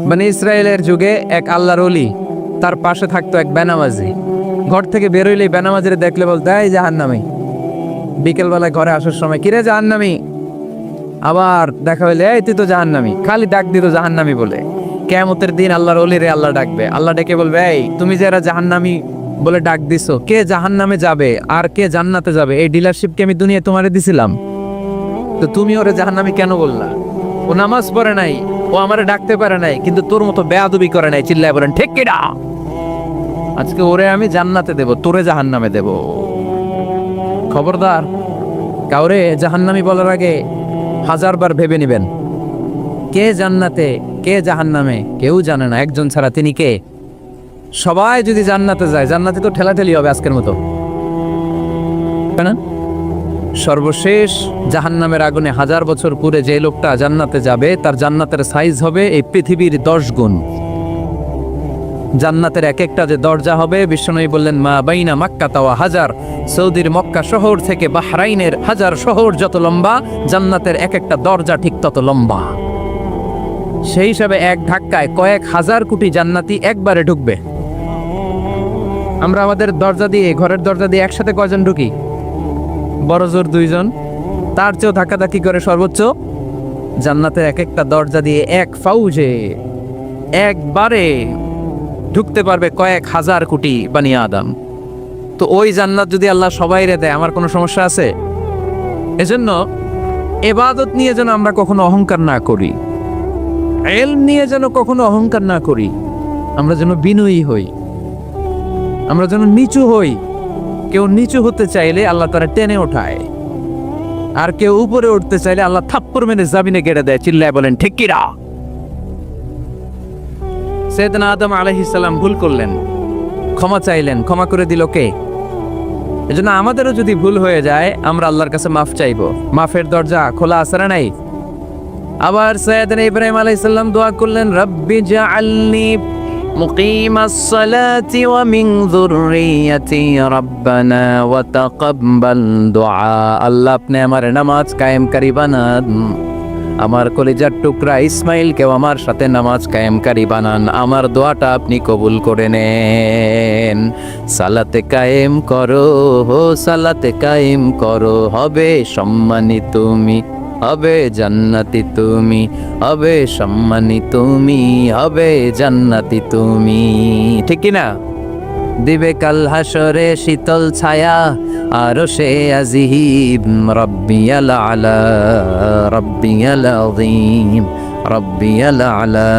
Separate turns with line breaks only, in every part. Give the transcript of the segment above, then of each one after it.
বনি ইসরায়েলের যুগে এক আল্লাহর ওলি, তার পাশে থাকতো এক বেনামাজি। ঘর থেকে বেরোইলে বেনামাজিরে দেখলে বলতো, এই জাহান্নামী। বিকেলবেলায় ঘরে আসার সময়, কিরে জাহান্নামী? আবার দেখা হইলে, এই তুই তো জাহান্নামী। খালি ডাক দিত জাহান্নামী বলে। কিয়ামতের দিন আল্লাহর ওলিরে আল্লাহ ডাকবে। আল্লাহ ডেকে বলবে, এই তুমি যে এরা জাহান্নামী বলে ডাক দিছো, কে জাহান্নামে যাবে আর কে জান্নাতে যাবে, এই ডিলারশিপ কি আমি দুনিয়ায় তোমারে দিছিলাম? তো তুমি ওরে জাহান্নামী কেন বললা? ও নামাজ পড়ে নাই, ও আমারে ডাকতে পারে নাই, কিন্তু তোর মতো বেয়াদবি করে নাই। চিল্লায় বলেন ঠিক কিনা? আজকে ওরে আমি জান্নাতে দেব, তোরে জাহান্নামে দেব। খবরদার, কাউরে জাহান্নামী বলার আগে 1000 বার ভেবে নেবেন। কে জান্নাতে কে জাহান্নামে কেউ জানে না, একজন ছাড়া, তিনি কে? সবাই যদি জান্নাতে যায়, জান্নাতে তো ঠেলাঠেলি হবে আজকের মতো, তাই না? সর্বশেষ জাহান্নামের আগুনে 1000 বছর পুরে যে লোকটা জান্নাতে যাবে, তার জান্নাতের সাইজ হবে এই পৃথিবীর 10 গুণ। জান্নাতের এক একটা যে দরজা হবে, বিশ্বনবী বললেন, মা বাইনা মাক্কা তাওয়া হাজার, সৌদির মক্কা শহর থেকে বাহরাইনের 1000 শহর যত লম্বা, জান্নাতের এক একটা দরজা ঠিক তত লম্বা। সেই হিসাবে এক ধাক্কায় কয়েক হাজার কোটি জান্নাতি একবারে ঢুকবে। আমরা আমাদের দরজা দিয়ে, ঘরের দরজা দিয়ে একসাথে কয়জন ঢুকি? বড় জোর 2 জন। তার চেয়েও ধাক্কাধাক্কি করে সর্বোচ্চ জান্নাতের এক একটা দরজা দিয়ে এক ফাউজে একবারে ঢুকতে পারবে কয়েক হাজার কোটি বানি আদম। তো ওই জান্নাত যদি আল্লাহ সবাইরে দেয়, আমার কোনো সমস্যা আছে? এজন্য ইবাদত নিয়ে যেন আমরা কখনো অহংকার না করি, ইলম নিয়ে যেন কখনো অহংকার না করি। আমরা যেন বিনয়ী হই, আমরা যেন নিচু হই। কেউ নিচু হতে চাইলে আল্লাহ তারা টেনে ওঠায়, আর কেউ উপরে উঠতে চাইলে আল্লাহ থাপ্পড় মেরে জামিনে গেড়ে দেয়। চিল্লায় বলেন ঠিক কিনা? সাইয়েদনা আদম আলাইহিস সালাম ভুল করলেন, ক্ষমা চাইলেন, ক্ষমা করে দিল কে? এজন্য আমাদেরও যদি ভুল হয়ে যায়, আমরা আল্লাহর কাছে মাফ চাইবো। মাফের দরজা খোলা আছে না নাই? আবার সাইয়েদনা ইব্রাহিম আলাইহিস সালাম দোয়া করলেন, রব্বি জাআলনি মুকিমাস সালাতি ওয়া মিন যুররিয়াতি রব্বানা ওয়া তাকাব্বাল দুআ। আল্লাহ আপনি আমার নামাজ কায়েমকারী বানান, আমার কলিজার টুকরা ইসমাইলকেও আমার সাথে নামাজ কায়েমকারী বানান, আমার দোয়াটা আপনি কবুল করে নেন। সালাতে কায়েম করো, সালাতে কায়েম করো, হবে সম্মানী তুমি, হবে জান্নাতি তুমি, হবে সম্মানী তুমি, হবে জান্নাতি তুমি। ঠিক কি না? দিবে কাল হাসরে শীতল ছায়া, আরশে আজিম, রব্বিয়াল আলা, রব্বিয়াল আযীম, রব্বিয়াল আলা,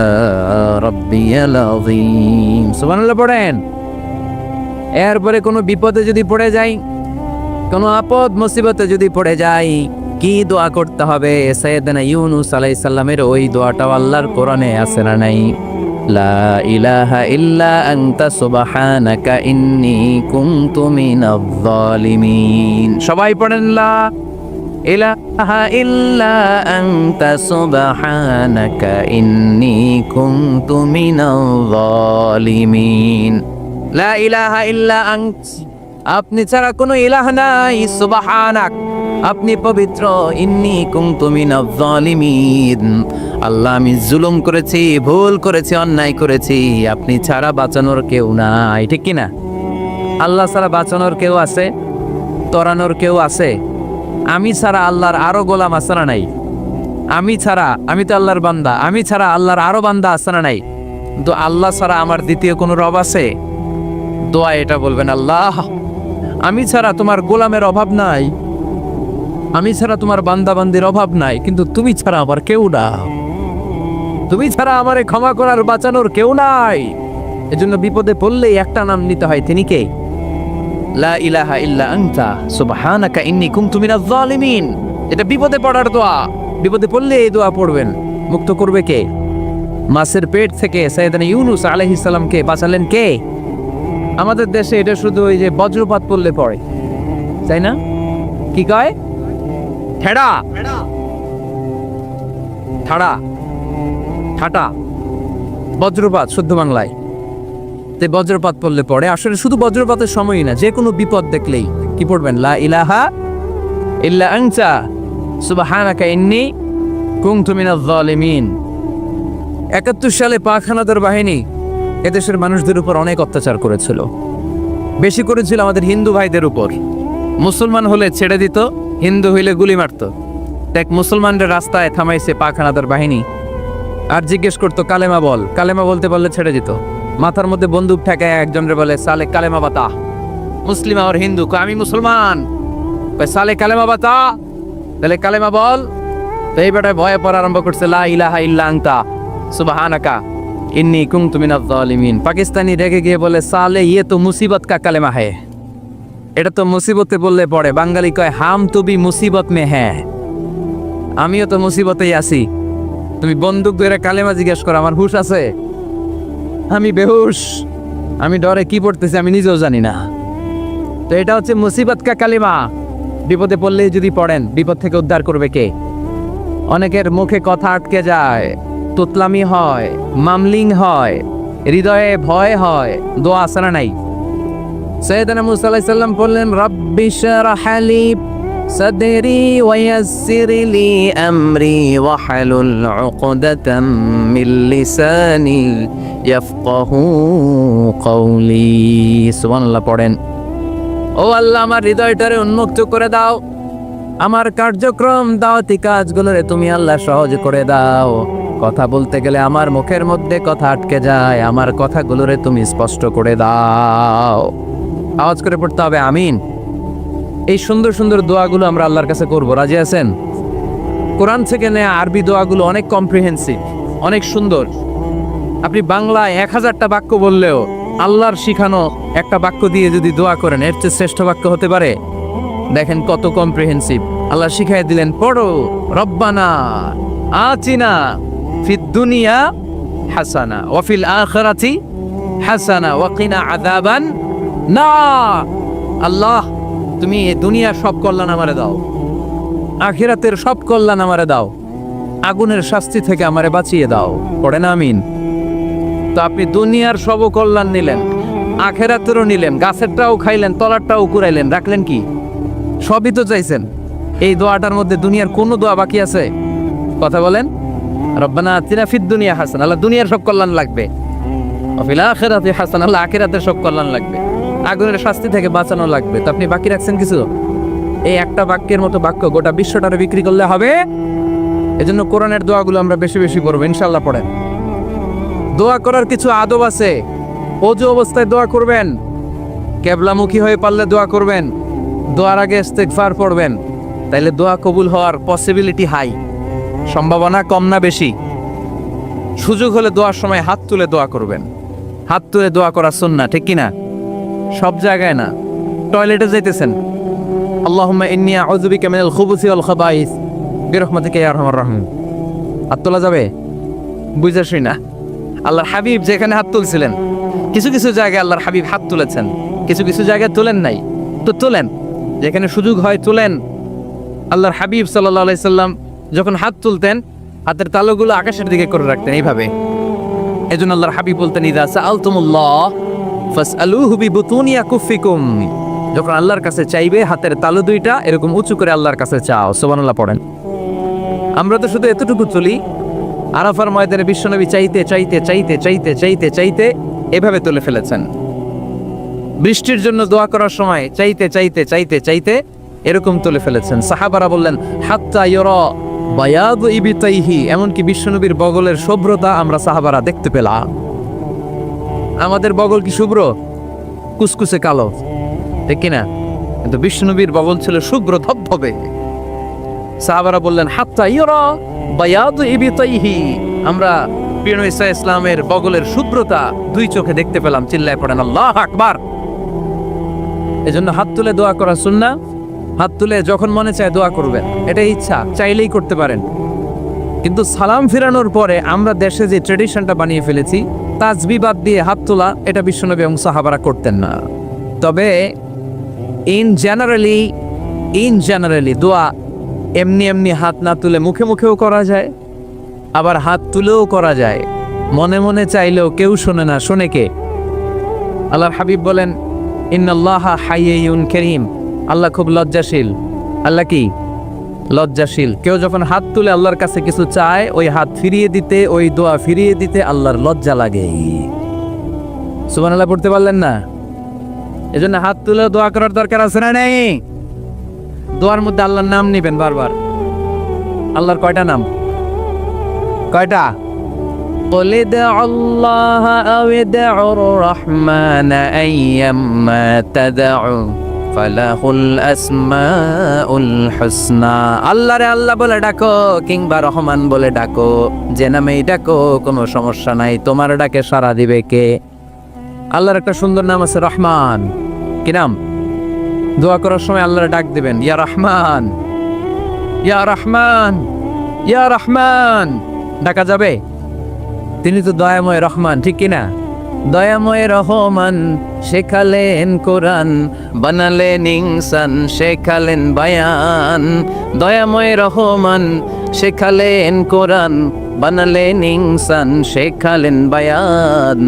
রব্বিয়াল আযীম। সুবহানাল্লাহ পড়েন। এরপরে কোনো বিপদে যদি পড়ে যাই, কোনো আপদ মুসিবতে যদি পড়ে যাই, কি দোয়া করতে হবে? সাইয়েদনা ইউনূস আলাইহিস সালামের ওই দোয়াটাও আল্লাহর কোরআনে আছে না নাই? লা ইলাহা ইল্লা আনতা সুবহানাকা ইন্নী কুনতু মিনাজ জালিমিন। সবাই পড়েন, লা ইলাহা ইল্লা আনতা সুবহানাকা ইন্নী কুনতু মিনাজ জালিমিন। লা ইলাহা ইল্লা আনত, আপনি ছাড়া কোনো ইলাহ নাই, সুবহানাক, আপনি পবিত্র, ইন্নী কুনতু মিনাজ জালিমিন, আল্লাহ আমি জুলুম করেছি, ভুল করেছি, অন্যায় করেছি, আপনি ছাড়া বাঁচানোর কেউ নাই। ঠিক কি না? আল্লাহ ছাড়া বাঁচানোর কেউ আছে? তরানোর কেউ আছে? আমি ছাড়া আল্লাহর আরো গোলাম আছে না নাই? আমি ছাড়া, আমি তো আল্লাহর বান্দা, আমি ছাড়া আল্লাহর আরো বান্দা আছে না নাই? তো আল্লাহ ছাড়া আমার দ্বিতীয় কোনো রব আছে? দোয়া এটা বলবেন, আল্লাহ আমি ছাড়া তোমার গোলামের অভাব নাই, আমি ছাড়া তোমার বান্দাবান্দির অভাব নাই, কিন্তু তুমি ছাড়া আমার কেউ না, তুমি ছাড়া আমারে ক্ষমা করার বাঁচানোর কেউ নাই। এজন্য বিপদে পড়লেই একটা নাম নিতে হয়, তিনি কে? লা ইলাহা ইল্লা আনতা সুবহানাকা ইন্নী কুনতু মিনাজ জালিমিন। এটা বিপদে পড়ার দোয়া। বিপদে পড়লে এই দোয়া পড়বেন। মুক্ত করবে কে? মাছের পেট থেকে সাইয়েদনা ইউনূস আলাইহিস সালামকে বাঁচালেন কে? আমাদের দেশে এটা শুধু ওই যে বজ্রপাত পড়লে পড়ে, তাই না? কি কয়? ঠেড়া, ঠাড়া, ঠাটা, বজ্রপাত শুদ্ধ বাংলায়। তে বজ্রপাত পড়লে পড়ে। আসলে শুধু বজ্রপাতের সময়ই না, যে কোনো বিপদ দেখলেই কি পড়বেন? লা ইলাহা ইল্লা আনতা সুবহানাকা ইন্নী কুনতু মিনাজ জালিমিন। 71 সালে পাক হানাদার বাহিনী এদেশের মানুষদের উপর অনেক অত্যাচার করেছিল, বেশি করেছিল আমাদের হিন্দু ভাইদের উপর। মুসলমান হলে ছেড়ে দিত, হিন্দু হইলে গুলি মারত। এক মুসলমানদের রাস্তায় থামাইছে পাক হানাদার বাহিনী, আর জিজ্ঞেস করতো কালেমা বল, কালেমা বলতে বললে ছেড়ে দিত। মাথার মধ্যে বন্দুক ঠেকায় একজনরে বলে সালে কালেমা বাতা, মুসলিম আর হিন্দু, আমি মুসলমান, সালে কালেমা বাতা, তাহলে কালেমা বল। তো এই বেটায় ভয়ে পড়া আরম্ভ করছে, লা ইলাহা ইল্লা আনতা সুবহানাকা ইন্নী কুনতু মিনাজ জালিমিন। পাকিস্তানি রেগে গিয়ে বলে সালে ইয়ে তো মুসিবত কা কালেমা হ্যায়, এটা তো মুসিবতে বললে পড়ে। বাঙালি কয় হাম তো বি মুসিবত মে হ্যাঁ, আমিও তো মুসিবতেই আছি। তুমি বন্দুক ধরে কালেমা জিজ্ঞেস করো, আমার হুশ আছে? আমি বেহুশ, আমি ডরে কি পড়তেছি আমি নিজেও জানি না। তো এটা হচ্ছে মুসিবত কা কালেমা। বিপদে পড়লেই যদি পড়েন, বিপদ থেকে উদ্ধার করবে কে? অনেকের মুখে কথা আটকে যায়, তোতলামি হয়, মামলিং হয়, হৃদয়ে ভয় হয়, দোয়া আসরা নাই। সৈয়দনা মুসা আলাইহিস সালাম বললেন রাব্বি শরহ লি সাদরি ওয়া ইয়াসসির লি আমরি ওয়াহলুল উকদাতাম মিন লিসানি ইয়াফকাহু কওলি। সুবহানাল্লাহ পড়েন। ও আল্লাহ, আমার হৃদয়টারে উন্মুক্ত করে দাও, আমার কার্যক্রম দাওয়াতি কাজগুলোরে তুমি আল্লাহ সহজ করে দাও। কথা বলতে গেলে আমার মুখের মধ্যে কথা আটকে যায়, আমার কথাগুলোরে তুমি স্পষ্ট করে দাও। আওয়াজ করে পড়তে হবে আমিন। এই সুন্দর সুন্দর দোয়াগুলো আমরা আল্লাহর কাছে করব, রাজি আছেন? কোরআন থেকে নেয়া আরবি দোয়াগুলো অনেক কম্প্রিহেন্সিভ, অনেক সুন্দর। আপনি বাংলায় 1000টা বাক্য বললেও আল্লাহর শিখানো একটা বাক্য দিয়ে যদি দোয়া করেন, এর চেয়ে শ্রেষ্ঠ বাক্য হতে পারে? দেখেন কত কম্প্রিহেন্সিভ। আল্লাহ শিখাই দিলেন, পড়ো রব্বানা আতিনা ফিদ দুনিয়া হাসানা ওয়া ফিল আখিরাতি হাসানা ওয়া কিনা আযাবান নার। আল্লাহ, তুমি এই দুনিয়ার সব কল্যাণ আমারে দাও, আখিরাতের সব কল্যাণ আমারে দাও, আগুনের শাস্তি থেকে আমারে বাঁচিয়ে দাও। পড়েন আমিন। তো আপনি দুনিয়ার সব কল্যাণ নিলেন, আখিরাতেরও নিলেন, গাছেরটাও খাইলেন, তলারটাও কুড়াইলেন, রাখলেন কি? সবই তো চাইছেন। এই দোয়াটার মধ্যে দুনিয়ার কোনো দোয়া বাকি আছে? কথা বলেন। রব্বানা আতিনা ফিদ দুনিয়া হাসানা, আল্লাহ দুনিয়ার সব কল্যাণ লাগবে। ওয়া ফিল আখিরাতি হাসানা, আল্লাহ আখিরাতের সব কল্যাণ লাগবে, আগুনের শাস্তি থেকে বাঁচানো লাগবে। তো আপনি বাকি রাখছেন কিছু? এই একটা বাক্যের মতো বাক্য গোটা বিশ্বটারে বিক্রি করলে হবে। এজন্য কোরআনের দোয়াগুলো আমরা বেশি বেশি করবো ইনশাআল্লাহ। পড়েন। দোয়া করার কিছু আদব আছে। ওযু অবস্থায় দোয়া করবেন, কিবলামুখী হয়ে পারলে দোয়া করবেন, দোয়ার আগে ইস্তেগফার পড়বেন, তাইলে দোয়া কবুল হওয়ার পসিবিলিটি হাই, সম্ভাবনা কম না বেশি? সুযোগ হলে দোয়ার সময় হাত তুলে দোয়া করবেন। হাত তুলে দোয়া করা সুন্নাহ, ঠিক কিনা? সব জায়গায় না। টয়লেটে যাইতেছেন, আল্লাহুম্মা ইন্নী আউযু বিকা মিনাল খুবুসি ওয়াল খাবাইস বিরহমাতিকা ইয়া আরহামার রাহিম। হাত তোলা যাবে? বুঝাসই না। আল্লাহর হাবিব যেখানে হাত তুলছিলেন, কিছু কিছু জায়গায় আল্লাহর হাবিব হাত তুলেছেন, কিছু কিছু জায়গায় তুলেন নাই। তো তুলেন, যেখানে সুযোগ হয় তুলেন। আল্লাহর হাবিব সাল্লাল্লাহু আলাইহি সাল্লাম যখন হাত তুলতেন, হাতের তালুগুলো আকাশের দিকে করে রাখতেন এইভাবে। এজন্য আল্লাহর হাবিব বলতেন, ইযা সাআলতুমুল্লাহ ফাসআলুহু বিবুতুনি আকুফিকুম। যখন আল্লাহর কাছে চাইবে, হাতের তালু দুইটা এরকম উঁচু করে আল্লাহর কাছে চাও। সুবহানাল্লাহ পড়েন। আমরা তো শুধু এতটুকু চলি। আরাফার ময়দানে বিশ্বনবী চাইতে চাইতে চাইতে চাইতে চাইতে চাইতে এভাবে তুলে ফেলেছেন। বৃষ্টির জন্য দোয়া করার সময় চাইতে চাইতে চাইতে চাইতে এরকম তুলে ফেলেছেন। সাহাবারা বললেন হাত্তা ইউরা বায়াদু ইবতাইহি, এমনকি বিশ্বনবীর বগলের শুভ্রতা আমরা সাহাবারা দেখতে পেলাম। আমাদের বগল কি শুভ্র? কুসকুসে কালো, ঠিক কিনা? কিন্তু বিশ্বনবীর বগল ছিল শুভ্র ধবধবে। সাহাবারা বললেন হাত্তা ইউরা বায়াদু ইবতাইহি, আমরা প্রিয় নবী সাল্লাল্লাহু আলাইহি ওয়াসাল্লামের বগলের শুভ্রতা দুই চোখে দেখতে পেলাম। চিল্লায় পড়েন আল্লাহু আকবার। এজন্য হাত তুলে দোয়া করা সুন্নাহ। হাত তুলে যখন মনে চায় দোয়া করবেন, এটা ইচ্ছা, চাইলেই করতে পারেন। কিন্তু সালাম ফিরানোর পরে আমরা দেশে যে ট্রেডিশনটা বানিয়ে ফেলেছি, তাসবিহ বাদ দিয়ে হাত তোলা, এটা বিশ্বনবী এবং সাহাবারা করতেন না। তবে ইন জেনারেলি দোয়া এমনি এমনি হাত না তুলে মুখে মুখেও করা যায়, আবার হাত তুলেও করা যায়। মনে মনে চাইলেও কেউ শোনে না, শোনে কে? আল্লাহর হাবিব বলেন ইন্নাল্লাহা হাইয়ুন কারীম, আল্লাহ খুব লজ্জাশীল। আল্লাহ কি? লজ্জাশীল। কেউ যখন হাত তুলে আল্লাহর কাছে কিছু চায়, ওই হাত ফিরিয়ে দিতে, ওই দোয়া ফিরিয়ে দিতে আল্লাহর লজ্জা লাগে। সুবহানাল্লাহ পড়তে পারলেন না? এজন্য হাত তুলে দোয়া করার দরকার আছে না নেই? দোয়ার মধ্যে আল্লাহর নাম নিবেন বারবার। আল্লাহর কয়টা নাম? কয়টা? قل ادعوا الله أو ادعوا الرحمن أيما تدعوا فله الأسماء الحسنى। আল্লাহ রে আল্লাহ বলে ডাকো কিংবা রহমান বলে ডাকো, যে নামেই ডাকো কোনো সমস্যা নাই, তোমার ডাকে সাড়া দিবে কে? আল্লাহর একটা সুন্দর নাম আছে রহমান। কি নাম? দোয়া করার সময় আল্লাহর ডাক দিবেন, ইয়া রহমান, ইয়া রহমান, ইয়া রহমান। ডাকা যাবে? তিনি তো দয়াময় রহমান, ঠিক কিনা? দয়াময় রহমান শেখালেন কোরআন, বানালেন ইনসান, শেখালেন বায়ান। দয়াময় রহমান শেখালেন কোরআন, বানালেন ইনসান, শেখালেন বায়ান।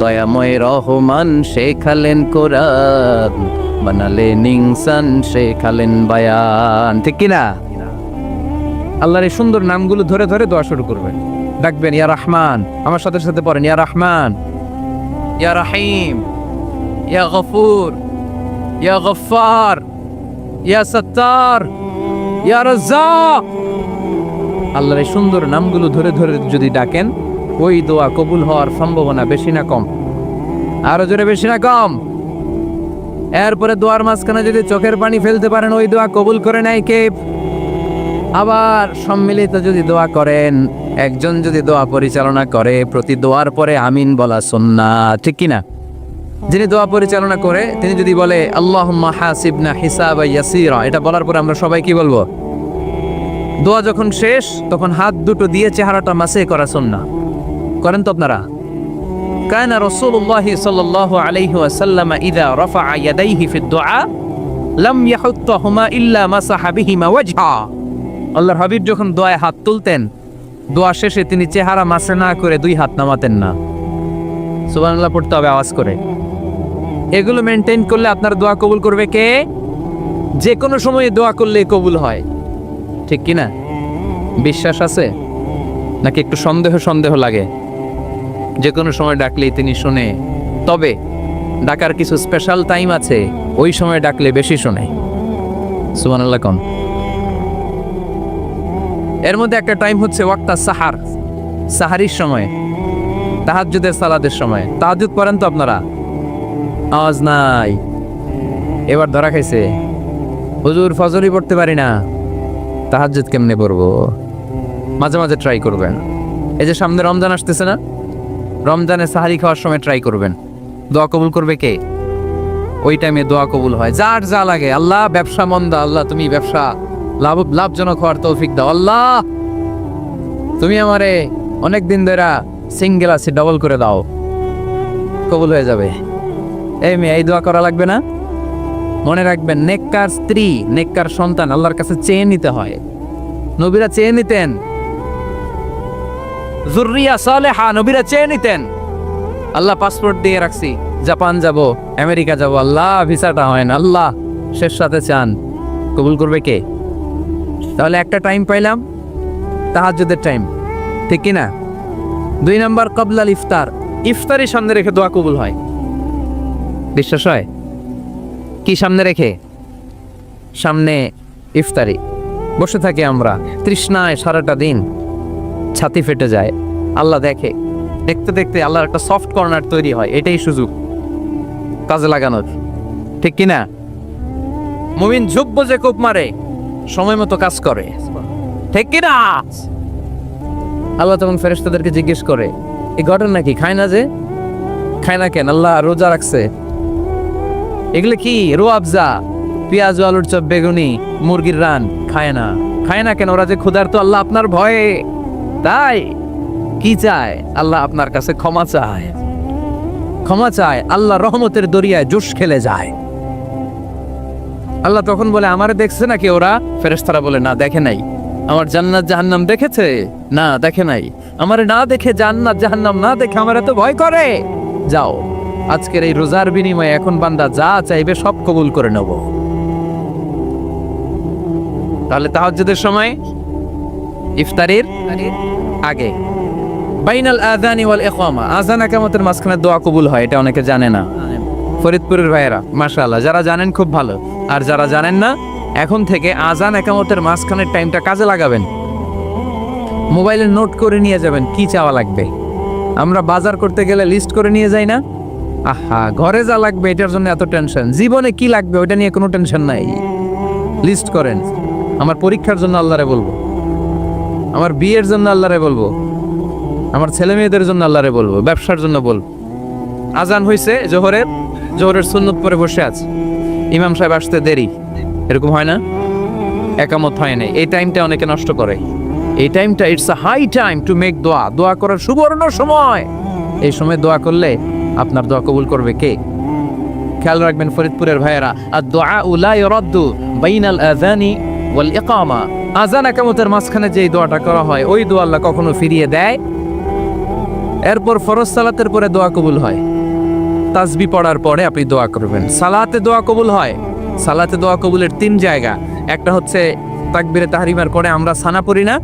দয়াময় রহমান শেখালেন কোরআন, বানালেন ইনসান, শেখালেন বায়ান। ঠিক কিনা? আল্লাহর এই সুন্দর নামগুলো ধরে ধরে দোয়া শুরু করবেন, ডাকবেন ইয়া রহমান। আমার সাথে সাথে পড়েন, ইয়া রহমান, ইয়া রহিম, ইয়া গফুর, ইয়া গফফার, ইয়া সত্তার, ইয়া রাজ্জাক। আল্লাহর এই সুন্দর নামগুলো ধরে ধরে যদি ডাকেন, ওই দোয়া কবুল হওয়ার সম্ভাবনা বেশি না কম? আরো জোরে, বেশি না কম? এরপরে দোয়ার মাঝখানে যদি চোখের পানি ফেলতে পারেন, ওই দোয়া কবুল করে নেয় কে? আবার সম্মিলিত যদি দোয়া করেন, একজন যদি দোয়া পরিচালনা করে, প্রতি দোয়ার পরে আমিন বলা সুন্নাহ, ঠিক কিনা? যিনি দোয়া পরিচালনা করে তিনি যদি বলে আল্লাহুম্মা হাসিবনা হিসাবান ইয়াসীরা, এটা বলার পরে আমরা সবাই কি বলবো? দোয়া যখন শেষ তখন হাত দুটো দিয়ে চেহারাটা মাসে করা সুন্নাহ। করেন তো আপনারা? কানা রাসূলুল্লাহি সাল্লাল্লাহু আলাইহি ওয়াসাল্লাম ইযা রাফা'a ইয়াদাইহি ফিদ দুআ লাম ইয়াহুত্তাহুমা ইল্লা মাসাহা বিহিমা ওয়াজহা। আল্লাহর হাবিব যখন দোয়ায় হাত তুলতেন, দোয়া শেষে তিনি চেহারা মাসে না করে দুই হাত নামাতেন না। সুবহানাল্লাহ পড়তে হবে আওয়াজ করে। এগুলো মেনটেন করলে আপনার দোয়া কবুল করবে কে? যে কোনো সময়ে দোয়া করলে কবুল হয়, ঠিক কিনা? বিশ্বাস আছে নাকি একটু সন্দেহ সন্দেহ লাগে? যে কোনো সময় ডাকলেই তিনি শুনে, তবে ডাকার কিছু স্পেশাল টাইম আছে, ওই সময় ডাকলে বেশি শুনে। সুবহানাল্লাহ কোন? এর মধ্যে একটা টাইম হচ্ছে ওয়াক্তা সাহার, সাহারির সময়, তাহাজ্জুদের সালাতের সময়। তাহাজ্জুদ পড়েন তো আপনারা? আওয়াজ নাই, এবার ধরা খাইছে। হুজুর ফজরই পড়তে পারি না, তাহাজ্জুদ কেমনে পড়বো? মাঝে মাঝে ট্রাই করবেন। এই যে সামনে রমজান আসতেছে না, রমজানে সাহারি খাওয়ার সময় ট্রাই করবেন। দোয়া কবুল করবে কে? ওই টাইমে দোয়া কবুল হয়। যার যা লাগে, আল্লাহ ব্যবসা মন্দা, আল্লাহ তুমি ব্যবসা লাভজনক হওয়ার তৌফিক দাও, আল্লাহ তুমি আমারে অনেক দিন ধরে সিঙ্গেল আছি, ডবল করে দাও, কবুল হয়ে যাবে। এই মেয়ে, এই দোয়া করা লাগবে না? মনে রাখবেন, নেককার স্ত্রী, নেককার সন্তান আল্লাহর কাছে চেয়ে নিতে হয়। নবীরা চেয়ে নিতেন, যুররিয়া সালেহা নবীরা চেয়ে নিতেন। আল্লাহ পাসপোর্ট দিয়ে রাখছি, জাপান যাব, আমেরিকা যাব, আল্লাহ ভিসাটা হয় না, আল্লাহ শেষ সাথে চান, কবুল করবে কে? তাহলে একটা টাইম পাইলাম, তাহাজ্জুদের টাইম, ঠিক কিনা? 2 নাম্বার ক্বাবলাল ইফতার, ইফতারি সামনে রেখে দোয়া কবুল হয়। বিশ্বাস হয়? কি সামনে রেখে? সামনে ইফতারি। বসে থাকি আমরা তৃষ্ণায় সারাটা দিন, ছাতি ফেটে যায়, আল্লাহ দেখে। দেখতে দেখতে আল্লাহর একটা সফট কর্নার তৈরি হয়। এটাই সুযোগ কাজে লাগানোর, ঠিক কিনা? মুমিন ঝুব্ব যে কোপ মারে, সময় মতো কাজ করে, ঠিক কিনা? আল্লাহ তখন ফেরেশতাদেরকে জিজ্ঞেস করে, এই ঘটনা কি? খায় না যে? খায় না কেন? আল্লাহ রোজা রাখছে। এগুলো কি? রো আফজা, পেঁয়াজ, আলুর চপ, বেগুনি, মুরগির রান, খায় না। খায় না কেন? ওরা যে ক্ষুধার্ত, আল্লাহ আপনার ভয়ে। তাই কি চায়? আল্লাহ আপনার কাছে ক্ষমা চায়, ক্ষমা চায়। আল্লাহ রহমতের দরিয়ায় জোশ খেলে যায়। আল্লাহ তখন বলে, আমারে দেখছে নাকি ওরা? ফেরেশতারা বলে, না দেখে নাই। আমার জান্নাত জাহান্নাম দেখেছে? না দেখে নাই। আমারে না দেখে, জান্নাত জাহান্নাম না দেখে আমার এত ভয় করে। যাও, আজকের এই রোজার বিনিময়ে এখন বান্দা যা চাইবে সব কবুল করে নেব। তাহলে তাহাজ্জুদের সময় ইফতারির আগে বাইনাল আযানি ওয়াল ইকামা, আযান ইকামতের মাঝখানে দোয়া কবুল হয়, এটা অনেকে জানে না। ফরিদপুরের ভাইয়েরা মাশাআল্লাহ, যারা জানেন খুব ভালো, আর যারা জানেন না এখন থেকে আযান ইকামতের মাঝখানের টাইমটা কাজে লাগাবেন। মোবাইলে নোট করে নিয়ে যাবেন কি চাওয়া লাগবে। আমরা বাজার করতে গেলে লিস্ট করে নিয়ে যাই না? আহা, ঘরে যা লাগবে এটার জন্য এত টেনশন, জীবনে কি লাগবে ওটা নিয়ে কোনো টেনশন নাই। লিস্ট করেন। আমার পরীক্ষার জন্য আল্লাহরে বলবো, আমার বিয়ের জন্য আল্লাহরে বলবো, আমার ছেলে মেয়েদের জন্য আল্লাহরে বলবো, ব্যবসার জন্য বলবো। আজান হয়েছে জোহরের সুন্নত পরে বসে আছে, ইমাম সাহেব আসতে দেরি, এরকম হয় না? একামত হয় নাই, এই টাইমটা অনেকে নষ্ট করে। এই টাইমটা it's a high time to make দোয়া, দোয়া করার সুবর্ণ সময়। এই সময় দোয়া করলে আপনার দোয়া কবুল করবে কে? খেয়াল রাখবেন ফরিদপুরের ভাইয়েরা, আর দোয়া লা ইউরাদ্দু বাইনাল আযানি ওয়াল ইকামা, আযান ইকামতের মাঝখানে যেই দোয়াটা করা হয় ওই দোয়া আল্লাহ কখনো ফিরিয়ে দেয়। এরপর ফরজ সালাতের পরে দোয়া কবুল হয়, তাসবিহ পড়ার পরে আপনি দোয়া করবেন। সালাতে দোয়া কবুল হয়, সালাতে দোয়া কবুলের 3 জায়গা। একটা হচ্ছে তাকবীরে তাহরিমার পরে আমরা সানা পড়ি না,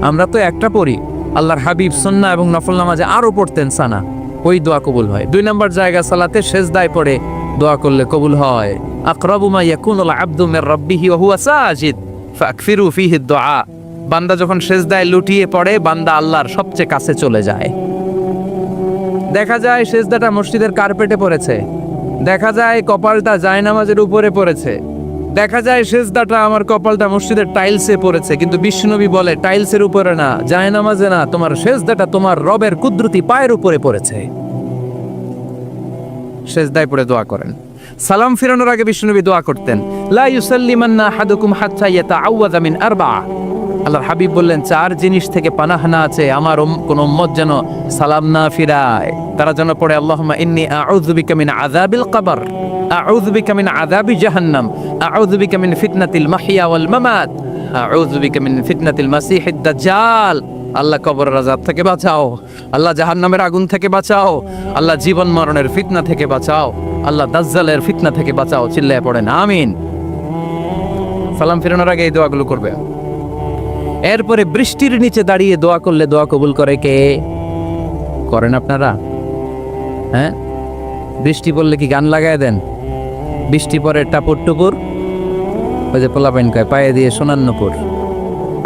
আমরা তো একটা পড়ি, আল্লাহর হাবিব সুন্নাহ এবং নফল নামাজে আরো পড়তেন সানা, ওই দোয়া কবুল হয়। 2 নম্বর জায়গা সালাতে সেজদায় পড়ে দোয়া করলে কবুল হয়। আকরাবু মা ইয়াকুনুল আবদু মির রাব্বিহি ওয়া হুয়া সাজিদ ফাকফিরু ফীহি দুআ, বান্দা যখন সেজদায় লুটিয়ে পড়ে বান্দা আল্লাহর সবচেয়ে কাছে চলে যায়। দেখা যায় সেজদাটা মসজিদের কার্পেটে পড়েছে, দেখা যায় কপালটা জায়নামাজের উপরে পড়েছে, দেখা যায় সেজদাটা আমার কপালটা মসজিদের টাইলসে পড়েছে, কিন্তু বিশ্বনবী বলে টাইলসের উপরে না, জায়নামাজে না, তোমার সেজদাটা তোমার রবের কুদরতি পায়ের উপরে পড়েছে। সেজদায় পড়ে দোয়া করেন। সালাম ফিরানোর আগে বিশ্বনবী দোয়া করতেন, লা ইউসাল্লিমান্না আহাদুকুম হাত্তা ইয়াতাআওয়াযা মিন আরবা'a, আল্লাহর হাবিব বললেন 4 জিনিস থেকে পানাহ না আছে আমার কোন উম্মত যেন সালাম না ফিরায়। তারা যেন পড়ে আল্লাহুম্মা ইন্নী আউযু বিকা মিন আযাবিল কবর, আউযু বিকা মিন আযাবি জাহান্নাম, আউযু বিকা মিন ফিতনাতিল মাহইয়া ওয়াল মামাত, আউযু বিকা মিন ফিতনাতিল মাসিহিদ দাজ্জাল। আল্লাহ কবরের আযাব থেকে বাঁচাও, আল্লাহ জাহান্নামের আগুন থেকে বাঁচাও, আল্লাহ জীবন মরণের ফিতনা থেকে বাঁচাও, আল্লাহ দাজ্জালের ফিতনা থেকে বাঁচাও। চিল্লায়ে পড়েন আমিন। সালাম ফিরানোর আগে এই দোয়াগুলো করবে। এরপরে বৃষ্টির নিচে দাঁড়িয়ে দোয়া করলে দোয়া কবুল করে কে? করেন আপনারা? হ্যাঁ, বৃষ্টি পড়লে কি গান লাগায় দেন? বৃষ্টি পরে টাপুর টুপুর, ওই যে পোলাপাইন কয় পায়ে দিয়ে সোনার নুপুর,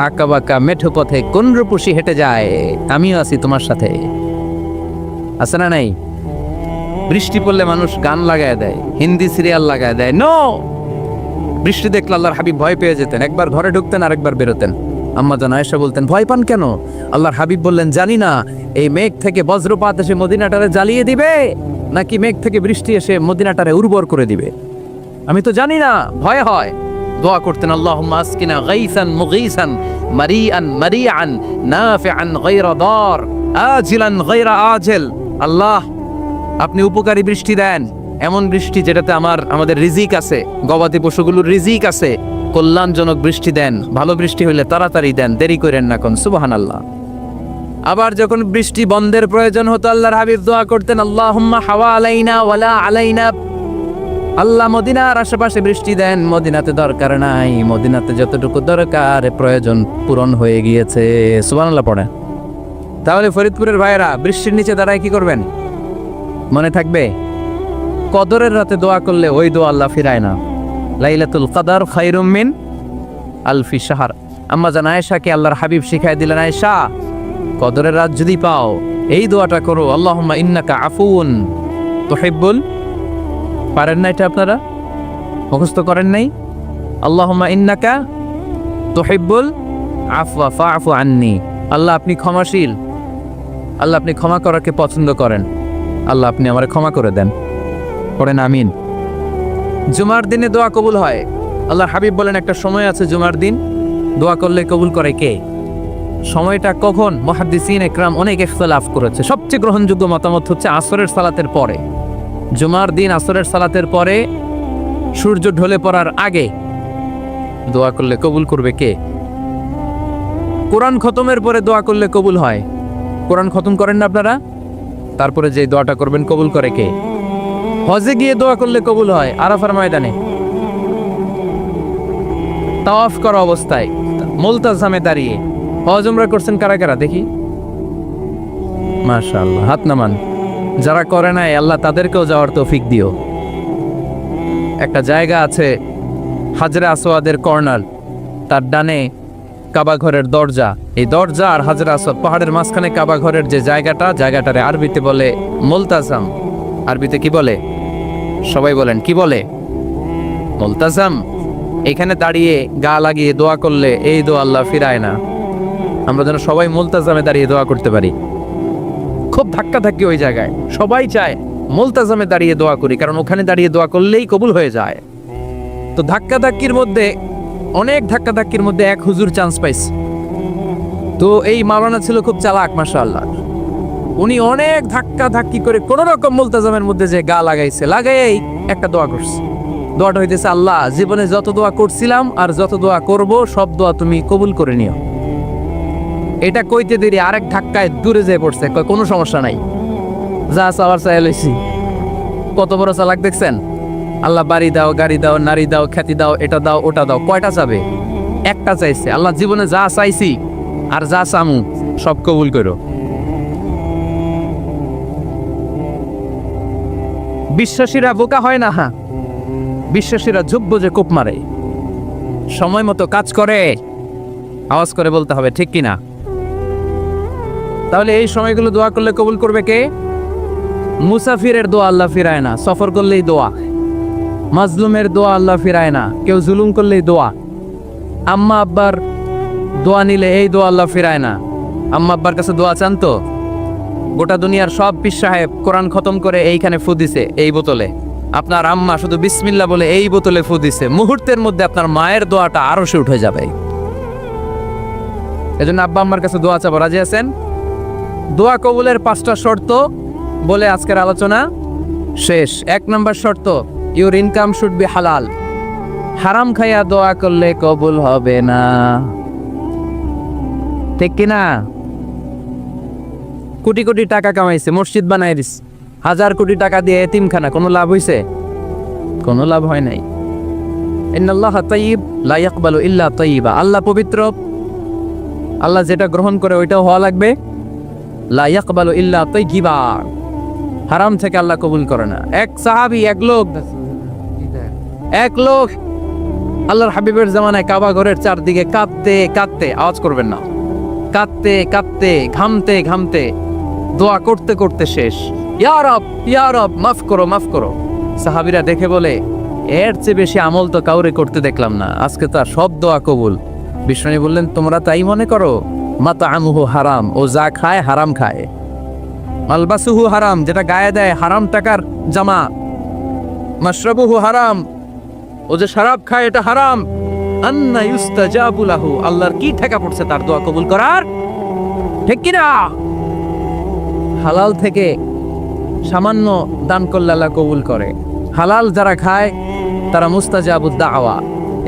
আঁকা বাঁকা মেঠো পথে কোন রূপসী হেঁটে যায়, আমিও আছি তোমার সাথে, আছে না নাই? বৃষ্টি পড়লে মানুষ গান লাগায় দেয়, হিন্দি সিরিয়াল লাগায় দেয়। নো, বৃষ্টি দেখলে আল্লাহর হাবিব ভয় পেয়ে যেতেন, একবার ঘরে ঢুকতেন আরেকবার বেরোতেন। আম্মা জান আয়েশা বলতেন, ভয় পান কেন? আল্লাহর হাবিব বললেন, জানি না এই মেঘ থেকে বজ্রপাত এসে মদিনাটারে জ্বালিয়ে দিবে নাকি মেঘ থেকে বৃষ্টি এসে মদিনাটারে উর্বর করে দিবে, আমি তো জানি না, ভয় হয়। দোয়া করতেন, আল্লাহুম্মা আসকিনা গাইসান মুগীসান মারিআন মারিআন নাফিআন গায়রা দার আজিলান গায়রা আজিল। আল্লাহ, আপনি উপকারী বৃষ্টি দেন, এমন বৃষ্টি যেটাতে আমাদের রিজিক আছে, গবাদি পশুগুলোর রিজিক আছে, কল্যাণজনক বৃষ্টি দেন, ভালো বৃষ্টি হইলে তাড়াতাড়ি দেন, দেরি করেন না কোন। সুবহানাল্লাহ। আবার যখন বৃষ্টি বন্ধের প্রয়োজন হতো আল্লাহর হাবিব দোয়া করতেন, আল্লাহুম্মা হাওয়া আলাইনা ওয়ালা আলাইনা, আল্লাহ মদিনার আশেপাশে বৃষ্টি দেন, মদিনাতে দরকার নাই, মদিনাতে যতটুকু দরকার প্রয়োজন পূরণ হয়ে গিয়েছে। সুবহানাল্লাহ পড়ে। তাহলে ফরিদপুরের ভাইয়েরা বৃষ্টির নিচে দাঁড়ায় কি করবেন মনে থাকবে? কদরের রাতে দোয়া করলে ওই দোয়া আল্লাহ ফিরায় না। লাইলাতুল কদর খায়রুম মিন আলফি শাহর। আম্মা জান আয়েশাকে আল্লাহর হাবিব শিখাই দিলেন, আয়েশা কদরের রাত যদি পাও এই দোয়াটা করো, আল্লাহুম্মা ইন্নাকা আফুউন তুহিব্বুল, পারেন না এটা আপনারা? মুখস্থ করেন নাই? আল্লাহুম্মা ইন্নাকা তুহিব্বুল আফওয়া ফাআফু আন্নি, আল্লাহ আপনি ক্ষমাশীল, আল্লাহ আপনি ক্ষমা করাকে পছন্দ করেন, আল্লাহ আপনি আমারে ক্ষমা করে দেন। পড়েন আমিন। জুমার দিনে দোয়া কবুল হয়। আল্লাহর হাবিব বলেন একটা সময় আছে জুমার দিন দোয়া করলে কবুল করে কে? সময়টা কখন? মুহাদ্দিসিন ইকরাম অনেক ইখতিলাফ করেছে, সবচেয়ে গ্রহণযোগ্য মতামত হচ্ছে আসরের সালাতের পরে। জুমার দিন আসরের সালাতের পরে সূর্য ঢলে পড়ার আগে দোয়া করলে কবুল করবে কে? কোরআন খতমের পরে দোয়া করলে কবুল হয়। কোরআন খতম করেন না আপনারা? তারপরে যে দোয়াটা করবেন কবুল করে কে? হজে গিয়ে দোয়া করলে কবুল হয়, আরাফার ময়দানে। তাওয়াফ করা অবস্থায় মুলতাজামে দাঁড়িয়ে হজ উমরা করছেন কারা কারা দেখি? মাশাআল্লাহ, হাত নামান। যারা করে নাই আল্লাহ তাদেরকেও যাওয়ার তৌফিক দিও। একটা জায়গা আছে হাজরে আসওয়াদের কর্নার, তার ডানে কাবা ঘরের দরজা, এই দরজা আর হাজরে আসওয়াদ পাহাড়ের মাঝখানে কাবা ঘরের যে জায়গাটারে আরবিতে বলে মুলতাজাম। আরবিতে কি বলে? সবাই বলেন, কি বলে? মুলতাজাম। এখানে দাঁড়িয়ে গা লাগিয়ে দোয়া করলে এই দোয়া আল্লাহ ফিরায় না। আমরা যেন সবাই মুলতাজামে দাঁড়িয়ে দোয়া করতে পারি। খুব ধাক্কা ধাক্কি ওই জায়গায়, সবাই চায় মুলতাজামে দাঁড়িয়ে দোয়া করি, কারণ ওখানে দাঁড়িয়ে দোয়া করলেই কবুল হয়ে যায়। তো ধাক্কা ধাক্কির মধ্যে, অনেক ধাক্কা ধাক্কির মধ্যে এক হুজুর চান্স পাইছে। তো এই মাওলানা ছিল খুব চালাক, মাশাআল্লাহ। উনি অনেক ধাক্কা ধাক্কি করে কোন রকম মুলতাজামের মধ্যে যে গা লাগাই একটা দোয়া করছে। দোয়াটা হইতেছে, আল্লাহ জীবনে যত দোয়া করছিলাম আর যত দোয়া করব সব দোয়া তুমি কবুল করে নিও। এটা কইতে দেরি আরেক ধাক্কায় দূরে যেয়ে পড়ছে, কয় কোনো সমস্যা নাই, যা চাওয়ার চাই লইছি। কত বড় চালাক দেখছেন? আল্লাহ বাড়ি দাও, গাড়ি দাও, নারী দাও, খ্যাতি দাও, এটা দাও, ওটা দাও, কয়টা চাবে? একটা চাইছে। আল্লাহ জীবনে যা চাইছি আর যা চামু সব কবুল করো। বিশ্বাসীরা বোকা হয় না, হ্যাঁ, বিশ্বাসীরা যোগ্য যে কোপ মারে, সময় মতো কাজ করে। আওয়াজ করে বলতে হবে, ঠিক কিনা? তাহলে এই সময়গুলো দোয়া করলে কবুল করবে কে? মুসাফিরের দোয়া আল্লাহ ফিরায় না, সফর করলেই দোয়া। মাজলুমের দোয়া আল্লাহ ফিরায় না, কেউ জুলুম করলেই দোয়া। আম্মা আব্বার দোয়া নিলে এই দোয়া আল্লাহ ফিরায় না। আম্মা আব্বার কাছে দোয়া চান তো? গোটা দুনিয়ার সব পীর সাহেব কোরআন খতম করে এইখানে ফু দিছে এই বোতলে, আপনার আম্মা শুধু বিসমিল্লাহ বলে এই বোতলে ফু দিছে, মুহূর্তের মধ্যে আপনার মায়ের দোয়াটা আরো সে উঠে যাবে। এজন্য আব্বা আম্মার কাছে দোয়া চাবো, রাজি আছেন? দোয়া কবুলের 5টা শর্ত বলে আজকের আলোচনা শেষ। 1 নম্বর শর্ত, ইউর ইনকাম শুড বি হালাল। হারাম খাইয়া দোয়া করলে কবুল হবে না, ঠিক কিনা? কোটি কোটি টাকা কামাইছে, মসজিদ বানাই দিস, 1000 কোটি টাকা দিয়ে এতিমখানা, কোনো লাভ হইছে? কোনো লাভ হয় নাই। ইন্নাল্লাহা তাইয়্যিব লা ইয়াকবালু ইল্লা তাইয়্যিবা। আল্লাহ পবিত্র, আল্লাহ যেটা গ্রহণ করে ওইটাও হওয়া লাগবে। লা ইয়াকবালু ইল্লা তাইয়্যিবা, হারাম থেকে আল্লাহ কবুল করে না। এক সাহাবী, এক লোক আল্লাহর হাবিবের জামানায় কাবা ঘরের চারদিকে কাঁদতে কাঁদতে, আওয়াজ করবেন না, কাঁদতে কাঁদতে, ঘামতে ঘামতে, দোয়া করতে করতে শেষ। ইয়া রব মাফ করো, মাফ করো। সাহাবীরা দেখে বলে, এর চেয়ে বেশি আমল তো কাউরে করতে দেখলাম না, আজকে তার সব দোয়া কবুল। বিষ্ণু বললেন, তোমরা তাই মনে করো? মাতাআমুহু হারাম, ও যা খায় হারাম খায়। মালবাসুহু হারাম, যেটা গায়ে দেয় হারাম টাকার জামা। মাশরাবুহু হারাম, ও যে শরাব খায় এটা হারাম। আন্না ইউস্তাজাবু লাহু, আল্লাহর কি ঠেকা পড়ছে তার দোয়া কবুল করার, ঠিক কি না? হালাল থেকে সামান্য দান করলে আল্লাহ কবুল করে। হালাল যারা খায় তারা মুস্তাজাবুদ দাওয়া।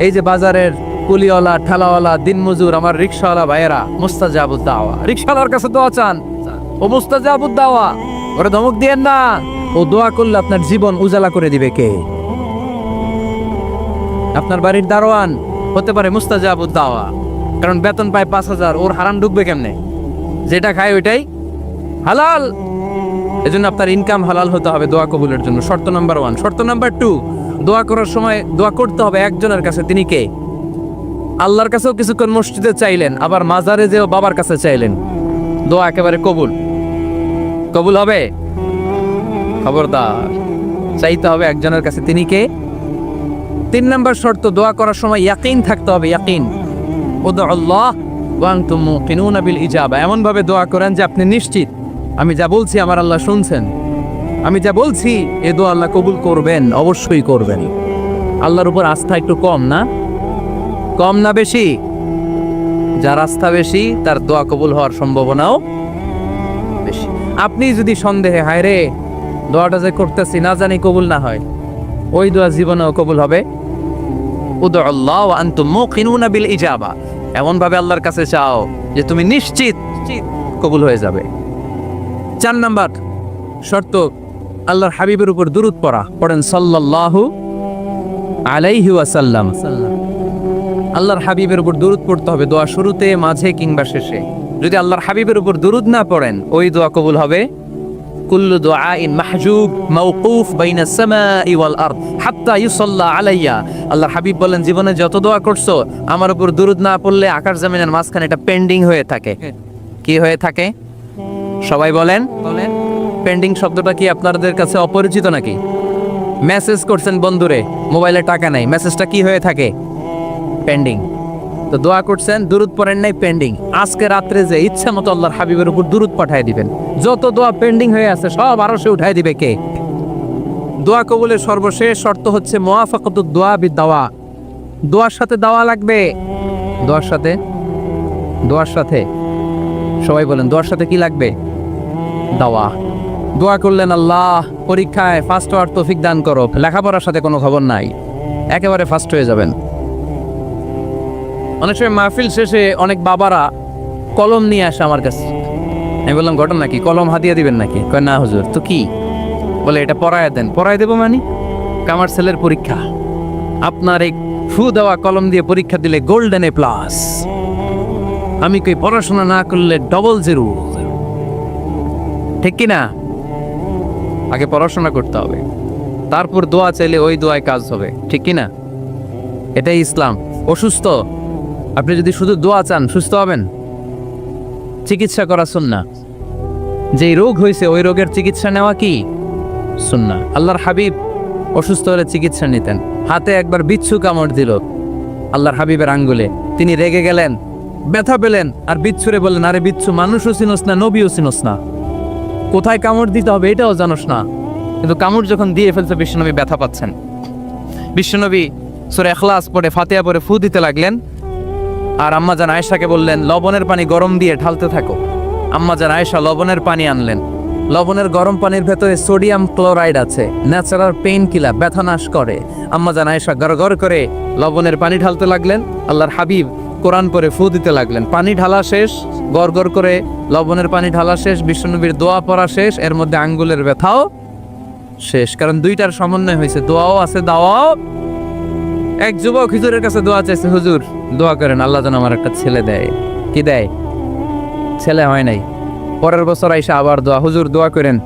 এই যে বাজারের কুলিওয়ালা, ঠেলাওয়ালা, দিনমজুর, আমার রিকশাওয়ালা ভাইয়েরা, মুস্তাজাবুদ দাওয়া। রিকশাওয়ালার কাছে দোয়া চান, ও মুস্তাজাবুদ দাওয়া, ওরে ধমক দিয়েন না। ও দোয়া করলে আপনার জীবন উজালা করে দিবে কে? আপনার বাড়ির দারোয়ান হতে পারে মুস্তাজাবুদ দাওয়া, কারণ বেতন পায় 5000, ওর হারাম ঢুকবে কেমনে? যেটা খায় ওইটাই হালাল। এজন্য আপনার ইনকাম হালাল হতে হবে দোয়া কবুলের জন্য। শর্ত নাম্বার 1। শর্ত নাম্বার 2, দোয়া করার সময় দোয়া করতে হবে একজনের কাছে। তিনি কে? আল্লাহর কাছেও কিছুক্ষণ মসজিদে চাইলেন, আবার মাজারে যেও বাবার কাছে চাইলেন, দোয়া একেবারে কবুল। কবুল হবে? খবরদার, চাইতে হবে একজনের কাছে। তিনি কে? 3 নম্বর শর্ত, দোয়া করার সময় ইয়াকিন থাকতে হবে। ইয়াকিন, উদউল্লাহ ওয়া আনতুম মুকিনুনা বিল ইজাবা। এমন ভাবে দোয়া করেন যে আপনি নিশ্চিত আমি যা বলছি আমার আল্লাহ শুনছেন, আমি যা বলছি এ দোয়া আল্লাহ কবুল করবেন, অবশ্যই করবেন। আল্লাহর উপর আস্থা একটু কম না? কম না বেশি? যার আস্থা বেশি তার দোয়া কবুল হওয়ার সম্ভাবনাও বেশি। আপনি যদি সন্দেহে, হায় রে দোয়াটা যে করতেছি না জানি কবুল না হয়, ওই দোয়া জীবনেও কবুল হবে। উদউল্লাহ ওয়া আনতুম মুকিনুনা বিল ইজাবা, এমন ভাবে আল্লাহর কাছে চাও যে তুমি নিশ্চিত কবুল হয়ে যাবে। 4 নাম্বার শর্ত, আল্লাহর হাবিবের উপর দুরূদ পড়া। পড়েন সাল্লাল্লাহু আলাইহি ওয়াসাল্লাম। আল্লাহর হাবিবের উপর দুরূদ পড়তে হবে দোয়া শুরুতে, মাঝে কিংবা শেষে। যদি আল্লাহর হাবিবের উপর দুরূদ না পড়েন, ওই দোয়া কবুল হবে কুল্লু দুআইন মাহজুব মাওকুফ বাইনা সামাই ওয়াল আরদ হাত্তা ইউসাল্লা আলাইয়া। আল্লাহর হাবিব বলেন, জীবনে যত দোয়া করছো আমার উপর দুরূদ না পড়লে আকাশ জমিনের মাঝখানে এটা পেন্ডিং হয়ে থাকে। কি হয়ে থাকে? সবাই বলেন। পেন্ডিং শব্দটা কি আপনাদের কাছে অপরিচিত নাকি? মেসেজ করছেন বন্ধুরে, মোবাইলে টাকা নাই, মেসেজটা কি হয়ে থাকে? পেন্ডিং। তো দোয়া করছেন, দুরূদ পড়েন নাই, পেন্ডিং। আজকে রাত্রে যে ইচ্ছা মতো আল্লাহর হাবিবের উপর দুরূদ পাঠিয়ে দিবেন, যত দোয়া পেন্ডিং হয়ে আছে সব আরশে উঠায় দিবে কে? দোয়া কবুলের সর্বশেষ শর্ত হচ্ছে মুওয়াফাকাতুদ দোয়া বিদ-দাওয়া। দোয়ার সাথে দাওয়া লাগবে। দোয়ার সাথে সবাই বলেন, দোয়ার সাথে কি লাগবে? দাওয়া। দোয়া করলেন, আল্লাহ পরীক্ষায় ফার্স্ট হওয়ার তৌফিক দান করো। লেখাপড়ার সাথে কোনো খবর নাই, একেবারে ফার্স্ট হয়ে যাবেন। অনেক সময় মাহফিল শেষে অনেক বাবারা কলম নিয়ে আসে আমার কাছে। আমি বললাম, ঘটনা কি? কলম হাতিয়ে দিবেন নাকি? কয় না হুজুর। তো কি? বলে, এটা পড়ায় দেন। পড়ায় দেবো মানে? আমার ছেলের পরীক্ষা, আপনার এই ফু দেওয়া কলম দিয়ে পরীক্ষা দিলে গোল্ডেন A+। আমি কই পড়াশোনা না করলে ডবল 0। ঠিক কি না? আগে পড়াশোনা করতে হবে, তারপর দোয়া চাইলে ওই দোয়ায় কাজ হবে। ঠিক কি না? এটাই ইসলাম। অসুস্থ, আপনি যদি শুধু দোয়া চান সুস্থ হবেন? চিকিৎসা করা সুন্নাহ। যেই রোগ হয়েছে ওই রোগের চিকিৎসা নেওয়া কি সুন্নাহ। আল্লাহর হাবিব অসুস্থ হলে চিকিৎসা নিতেন। হাতে একবার বিচ্ছু কামড় দিল আল্লাহর হাবিবের আঙ্গুলে, তিনি রেগে গেলেন, ব্যথা পেলেন, আর বিচ্ছুরে বললেন, আরে বিচ্ছু, মানুষও চিনোস না, নবীও চিনোস না, কোথায় কামড় দিতে হবে এটাও জানোস না। কিন্তু কামড় যখন দিয়ে ফেলছে, বিশ্বনবী ব্যথা পাচ্ছেন। বিশ্বনবী সূরা ইখলাস পড়ে, ফাতিহা পড়ে ফু দিতে লাগলেন। আর আম্মা জান আয়েশাকে বললেন, লবণের পানি গরম দিয়ে ঢালতে থাকো। আম্মা জান আয়েশা লবণের পানি আনলেন। লবণের গরম পানির ভেতরে সোডিয়াম ক্লোরাইড আছে, ন্যাচারাল পেইন কিলার, ব্যথা নাশ করে। আম্মা জান আয়েশা গড়গড় করে লবণের পানি ঢালতে লাগলেন। আল্লাহর হাবিব কোরআন পড়ে ফু দিতে লাগলেন। পানি ঢালা শেষ, গড়গড় করে লবণের পানি ঢালা শেষ, বিশ্বনবীর দোয়া পড়া শেষ, এর মধ্যে আঙ্গুলের ব্যথাও শেষ। কারণ দুইটার সমন্বয় হয়েছে, দোয়াও আছে, দাওয়াও। এক যুবক হুজুরের কাছে দোয়া চাইছে, হুজুর দোয়া করেন আল্লাহ যেন আমার একটা ছেলে দেয়। কি দেয়? ছেলে হয় নাই। পরের বছর আইসা আবার দোয়া, হুজুর দোয়া করেন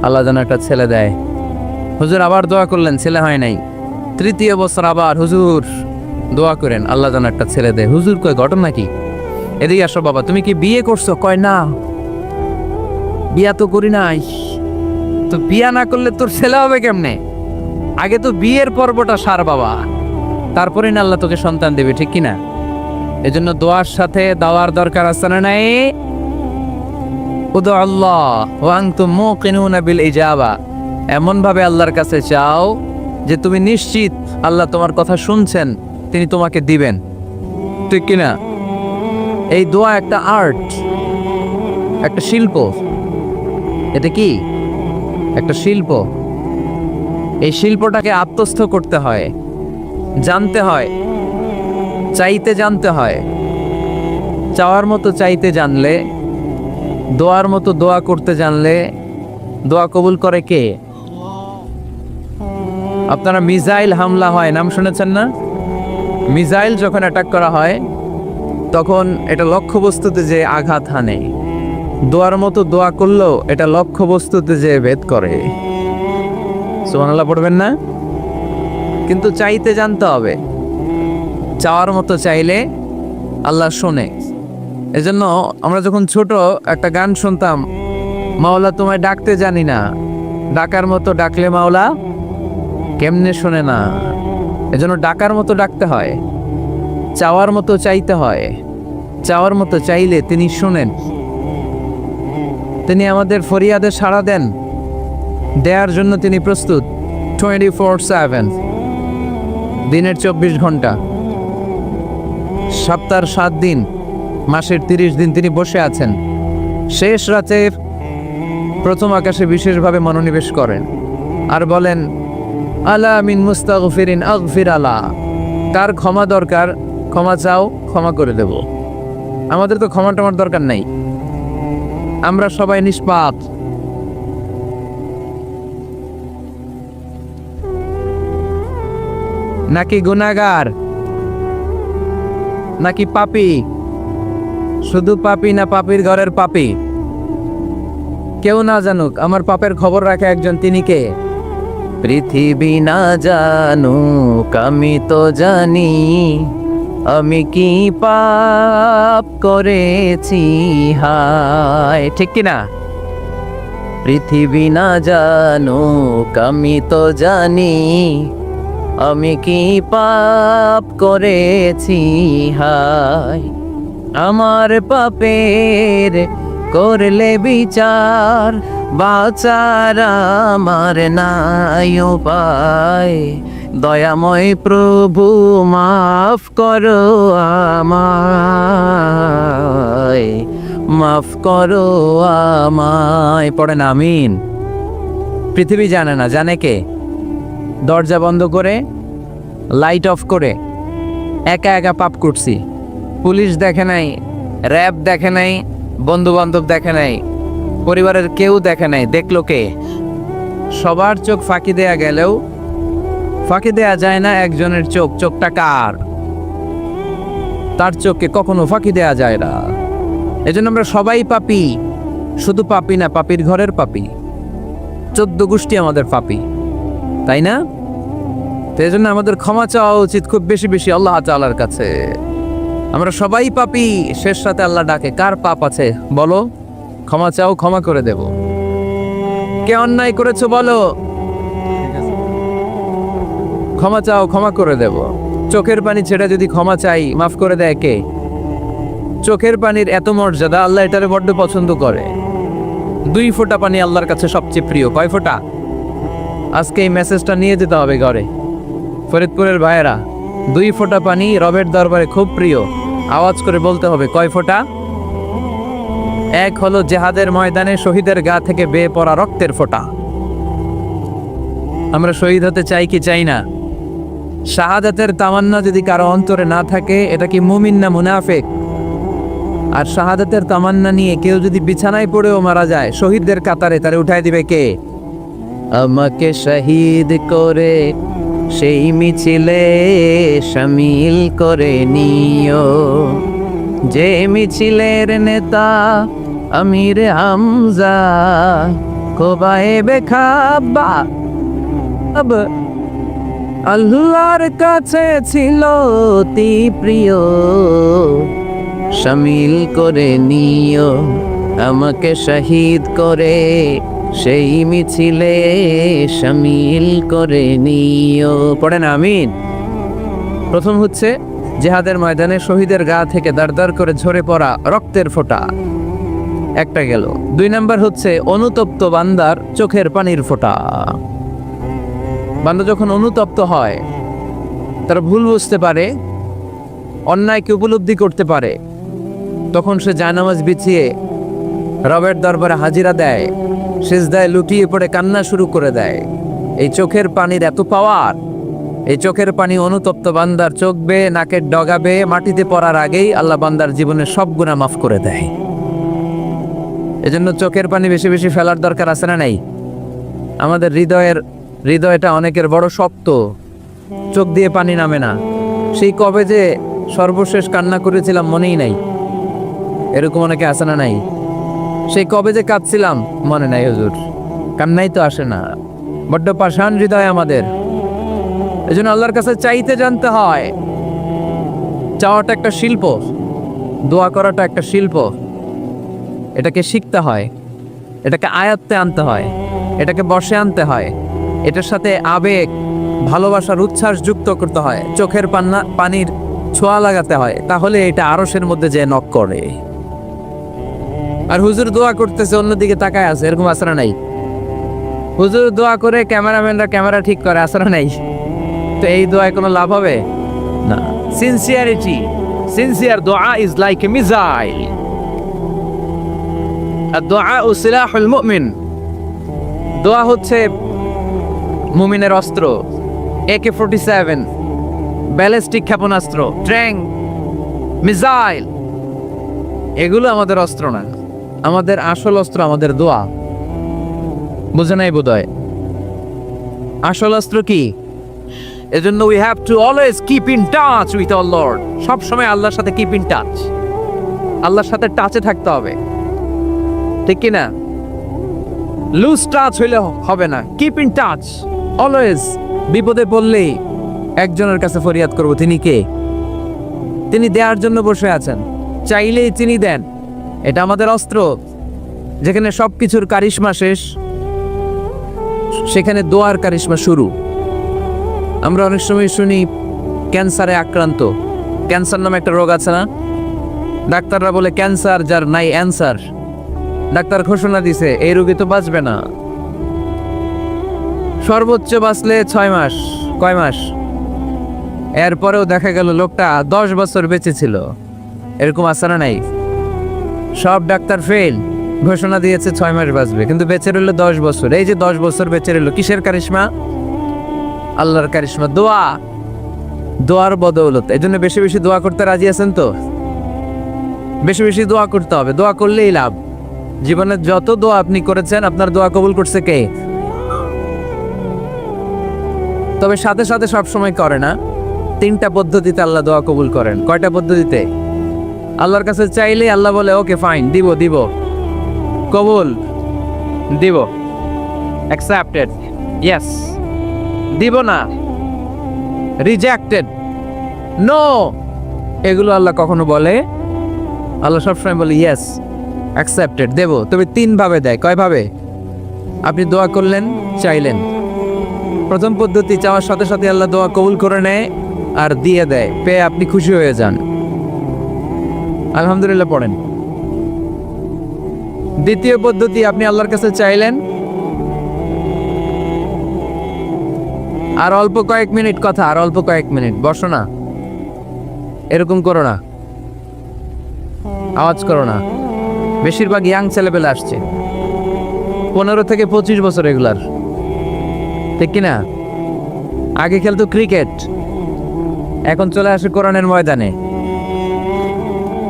আল্লাহ যেন একটা ছেলে দেয়। হুজুর আবার দোয়া করলেন, ছেলে হয় নাই। তৃতীয় বছর আবার, হুজুর দোয়া করেন আল্লাহ যেন একটা ছেলে দেয়। হুজুর কয়, ঘটনা কি? এদিকে আসো বাবা, তুমি কি বিয়ে করছো? কয় না, বিয়া তো করি নাই। তো বিয়া না করলে তোর ছেলে হবে কেমনে? আগে তো বিয়ের পর্বটা সার বাবা, তারপরে না আল্লাহ তোকে সন্তান দেবে। ঠিক কিনা? এজন্য দোয়ার সাথে দাওয়ার দরকার আছে না নাই? উদু আল্লাহ ওয়া আনতুম মুকিনুনা বিল ইজাবা। এমন ভাবে আল্লাহর কাছে চাও যে তুমি নিশ্চিত আল্লাহ তোমার কথা শুনছেন, তিনি তোমাকে দিবেন। ঠিক কিনা? এই দোয়া একটা আর্ট, একটা শিল্প। এটা কি? একটা শিল্প। এই শিল্পটাকে আত্মস্থ করতে হয়, জানতে হয়, চাইতে জানতে হয়। চাওয়ার মতো চাইতে জানলে, দোয়ার মতো দোয়া করতে জানলে দোয়া কবুল করে কে? আপনারা মিসাইল হামলা হয়, নাম শুনেছেন না? মিসাইল যখন অ্যাটাক করা হয় তখন এটা লক্ষ্যবস্তুতে যে আঘাত হানে। দোয়ার মতো দোয়া করলেও এটা লক্ষ্যবস্তুতে যে ভেদ করে। সুবহানাল্লাহ পড়বেন না? কিন্তু চাইতে জানতে হবে। চাওয়ার মতো চাইলে আল্লাহ শোনে। এজন্য আমরা যখন ছোট একটা গান শুনতাম, মাওলা তোমায় ডাকতে জানি না, ডাকার মতো ডাকলে মাওলা কেমনে শোনে না। এজন্য ডাকার মতো ডাকতে হয়, চাওয়ার মতো চাইতে হয়। চাওয়ার মতো চাইলে তিনি শোনেন, তিনি আমাদের ফরিয়াদে সাড়া দেন, দেওয়ার জন্য তিনি প্রস্তুত 24/7, দিনের 24 ঘন্টা, সপ্তাহের 7 দিন, মাসের 30 দিন তিনি বসে আছেন। শেষ রাতে প্রথম আকাশে বিশেষভাবে মনোনিবেশ করেন আর বলেন, আলা মিন মুস্তাগফিরিন আগফির আলা। কার ক্ষমা দরকার ক্ষমা চাও, ক্ষমা করে দেব। আমাদের তো ক্ষমা টমার দরকার নাই, আমরা সবাই নিষ্পাপ। নাকি গুনাহগার? নাকি পাপী? শুধু পাপী না পাপীর ঘরের পাপী? কেউ না জানুক, আমার পাপের খবর রাখে একজন, তিনি কে? পৃথিবী না জানুক আমি তো জানি, আমি কি পাপ করেছি হায়, ঠিক কিনা? পৃথিবী না জানুক আমি তো জানি, আমি কি পাপ করেছি হায়। আমার পাপের করলে বিচার, বাঁচার আমার নাই উপায়। দয়াময় প্রভু মাফ করো আমায়, মাফ করো আমায়। পড়েন আমিন। পৃথিবী জানে না, জানে কে? দরজা বন্ধ করে, লাইট অফ করে একা একা পাপ করছি। পুলিশ দেখে নাই, র্যাব দেখে নাই, বন্ধু বান্ধব দেখে নাই, পরিবারের কেউ দেখে নাই। দেখলো কে? সবার চোখ ফাঁকি দেয়া গেলেও ফাঁকি দেয়া যায় না একজনের চোখ। চোখটা কার? তার চোখকে কখনো ফাঁকি দেয়া যায় না। এজন্য আমরা সবাই পাপী। শুধু পাপী না, পাপীর ঘরের পাপী। 14 গোষ্ঠী আমাদের পাপী, তাই না? তো এই জন্য আমাদের ক্ষমা চাওয়া উচিত খুব বেশি বেশি আল্লাহ তাআলার কাছে। আমরা সবাই পাপী। শেষ রাতে আল্লাহ ডাকে, কার পাপ আছে বলো, ক্ষমা চাও, ক্ষমা করে দেব। কে অন্যায় করেছো বলো, ক্ষমা চাও, ক্ষমা করে দেব। চোখের পানি ছেড়ে যদি ক্ষমা চাই, মাফ করে দেয় কে? চোখের পানির এত মর্যাদা, আল্লাহ এটারে বড্ড পছন্দ করে। 2 ফোঁটা পানি আল্লাহর কাছে সবচেয়ে প্রিয়। কয় ফোঁটা? আজকে এই মেসেজটা নিয়ে যেতে হবে ঘরে। ফরিদপুরের ভাইয়েরা, 2 ফোঁটা পানি রবের দরবারে খুব প্রিয়। আওয়াজ করে বলতে হবে, কয় ফোঁটা? এক হলো জেহাদের ময়দানে শহীদের গা থেকে বেয়ে পড়া রক্তের ফোঁটা। আমরা শহীদ হতে চাই কি চাই না? শাহাদাতের তামান্না যদি কারো অন্তরে না থাকে, এটা কি মুমিন না মুনাফিক? আর শাহাদাতের তামান্না নিয়ে কেউ যদি বিছানায় পড়েও মারা যায়, শহীদদের কাতারে তারে উঠায় দিবে কে? আমাকে শহীদ করে সেই মিছিলে শামিল করে নিও, যে মিছিলের নেতা আমির হামজা, কোবায়েবে খাব্বাব আল্লাহর কাছে ছিল অতি প্রিয়, শামিল করে নিও আমাকে শহীদ করে সেই মিছিলে শামিল করে নিও। পড়েন আমিন। প্রথম হচ্ছে জিহাদের ময়দানে শহীদের গা থেকে দাঁড় করে ঝরে পড়া রক্তের ফোঁটা, একটা গেল। 2 নাম্বার হচ্ছে অনুতপ্ত বান্দার চোখের পানির ফোঁটা। বান্দা যখন অনুতপ্ত হয়, তারা ভুল বুঝতে পারে, অন্যায়কে উপলব্ধি করতে পারে, তখন সে জায়নামাজ বিছিয়ে রবের দরবারে হাজিরা দেয়, সিজদায় লুটিয়ে পড়ে কান্না শুরু করে দেয়। এই চোখের পানির এত পাওয়ার। এই চোখের পানি অনুতপ্ত বান্দার চোখ বেয়ে, নাকের ডগা বেয়ে মাটিতে পড়ার আগেই আল্লাহ বান্দার জীবনের সব গুনাহ মাফ করে দেয়। এজন্য চোখের পানি বেশি বেশি ফেলার দরকার আছে না নাই? আমাদের হৃদয়টা অনেকের বড় শক্ত, চোখ দিয়ে পানি নামে না। সেই কবে যে সর্বশেষ কান্না করেছিলাম মনেই নাই, এরকম অনেকে আছে না নাই? সেই কবে যে কাঁদছিলাম মনে নাই হুজুর, কান্নাই তো আসে না। বড্ড পাষাণ হৃদয় আমাদের। এজন্য আল্লাহর কাছে চাইতে জানতে হয়। চাওয়াটা একটা শিল্প, দোয়া করাটা একটা শিল্প। এটাকে শিখতে হয়, এটাকে আয়ত্তে আনতে হয়, এটাকে বশে আনতে হয়, এটার সাথে আবেগ, ভালোবাসার উচ্ছ্বাস যুক্ত করতে হয়, চোখের পানির ছোঁয়া লাগাতে হয়, তাহলে এটা আরশের মধ্যে যে নক করে। আর হুজুর দোয়া করতেছে, অন্যদিকে তাকায় আছে, এরকম আসরা নাই? হুজুর দোয়া করে ক্যামেরাম্যানরা ক্যামেরা ঠিক করে, আসরা নাই? তো এই দোয়ায় কোনো লাভ হবে না। সিনসিয়ার দোয়া ইজ লাইক এ মিসাইল। আর দোয়া ও সিলাহুল মুমিন। দোয়া হচ্ছে মুমিনের অস্ত্র। AK-47, ব্যালিস্টিক ক্ষেপণাস্ত্র, ট্যাঙ্ক, মিসাইল, এগুলো আমাদের অস্ত্র না। আমাদের আসল অস্ত্র আমাদের দোয়া। বুঝে নাই বোধহয়? আসল অস্ত্র কি? এজন্য we have to always keep in touch with our Lord. সব সময় আল্লাহর সাথে কিপ ইন টাচ, আল্লাহর সাথে টাচে থাকতে হবে, ঠিক কি না? লুজ টাচ হইলে হবে না, কিপ ইন টাচ অলওয়েজ। বিপদে পড়লেই একজনের কাছে ফরিয়াদ করব, তিনি কে? তিনি দেওয়ার জন্য বসে আছেন, চাইলেই তিনি দেন। এটা আমাদের অস্ত্র। যেখানে সবকিছুর কারিশমা শেষ, সেখানে দোয়ার কারিশমা শুরু। আমরা অনেক সময় শুনি ক্যান্সারে আক্রান্ত, ক্যান্সার নামে একটা রোগ আছে না? ডাক্তাররা বলে ক্যান্সার যার নাই অ্যান্সার। ডাক্তার ঘোষণা দিছে এই রোগী তো বাঁচবে না, সর্বোচ্চ বাঁচলে 6 মাস। কয় মাস? এরপরেও দেখা গেল লোকটা 10 বছর বেঁচে ছিল। এরকম আছে না নাই? সব ডাক্তার ফেল, ঘোষণা দিয়েছে 6 মাস বাঁচবে, কিন্তু বেঁচে রইল 10 বছর। এই যে 10 বছর বেঁচে রইল, কিসের কারিশমা? আল্লাহর কারিশমা। দোয়া, দোয়ার বদৌলত। এই জন্য বেশি বেশি দোয়া করতে রাজি আছেন তো? বেশি বেশি দোয়া করতে হবে, দোয়া করলেই লাভ। জীবনে যত দোয়া আপনি করেছেন, আপনার দোয়া কবুল করছে কে? তবে সাথে সাথে সব সময় করে না। 3টা পদ্ধতিতে আল্লাহ দোয়া কবুল করেন। কয়টা পদ্ধতিতে? আল্লাহর কাছে চাইলে আল্লাহ বলে ওকে ফাইন, দিব দিব, কবুল, দিব, অ্যাকসেপ্টেড, ইয়েস। দিব না, রিজেক্টেড, নো। এগুলো আল্লাহ কখনো বলে? আল্লাহ সবসময় বলে ইয়েস, অ্যাকসেপ্টেড, দেব। তবে 3 ভাবে দেয়। কয় ভাবে? আপনি দোয়া করলেন, চাইলেন। প্রথম পদ্ধতি, চাওয়ার সাথে সাথে আল্লাহ দোয়া কবুল করে নেয় আর দিয়ে দেয়, পেয়ে আপনি খুশি হয়ে যান, আলহামদুলিল্লাহ পড়েন। দ্বিতীয় পদ্ধতি, আপনি আল্লাহর কাছে চাইলেন, আর অল্প কয়েক মিনিট কথা, আর অল্প কয়েক মিনিট, বসো না, এরকম করো না, আওয়াজ করো না। বেশিরভাগ ইয়াং ছেলেপেলে আসছে, 15 থেকে 25 বছর, এগুলার, ঠিক কিনা? আগে খেলতো ক্রিকেট, এখন চলে আসে কোরআনের ময়দানে।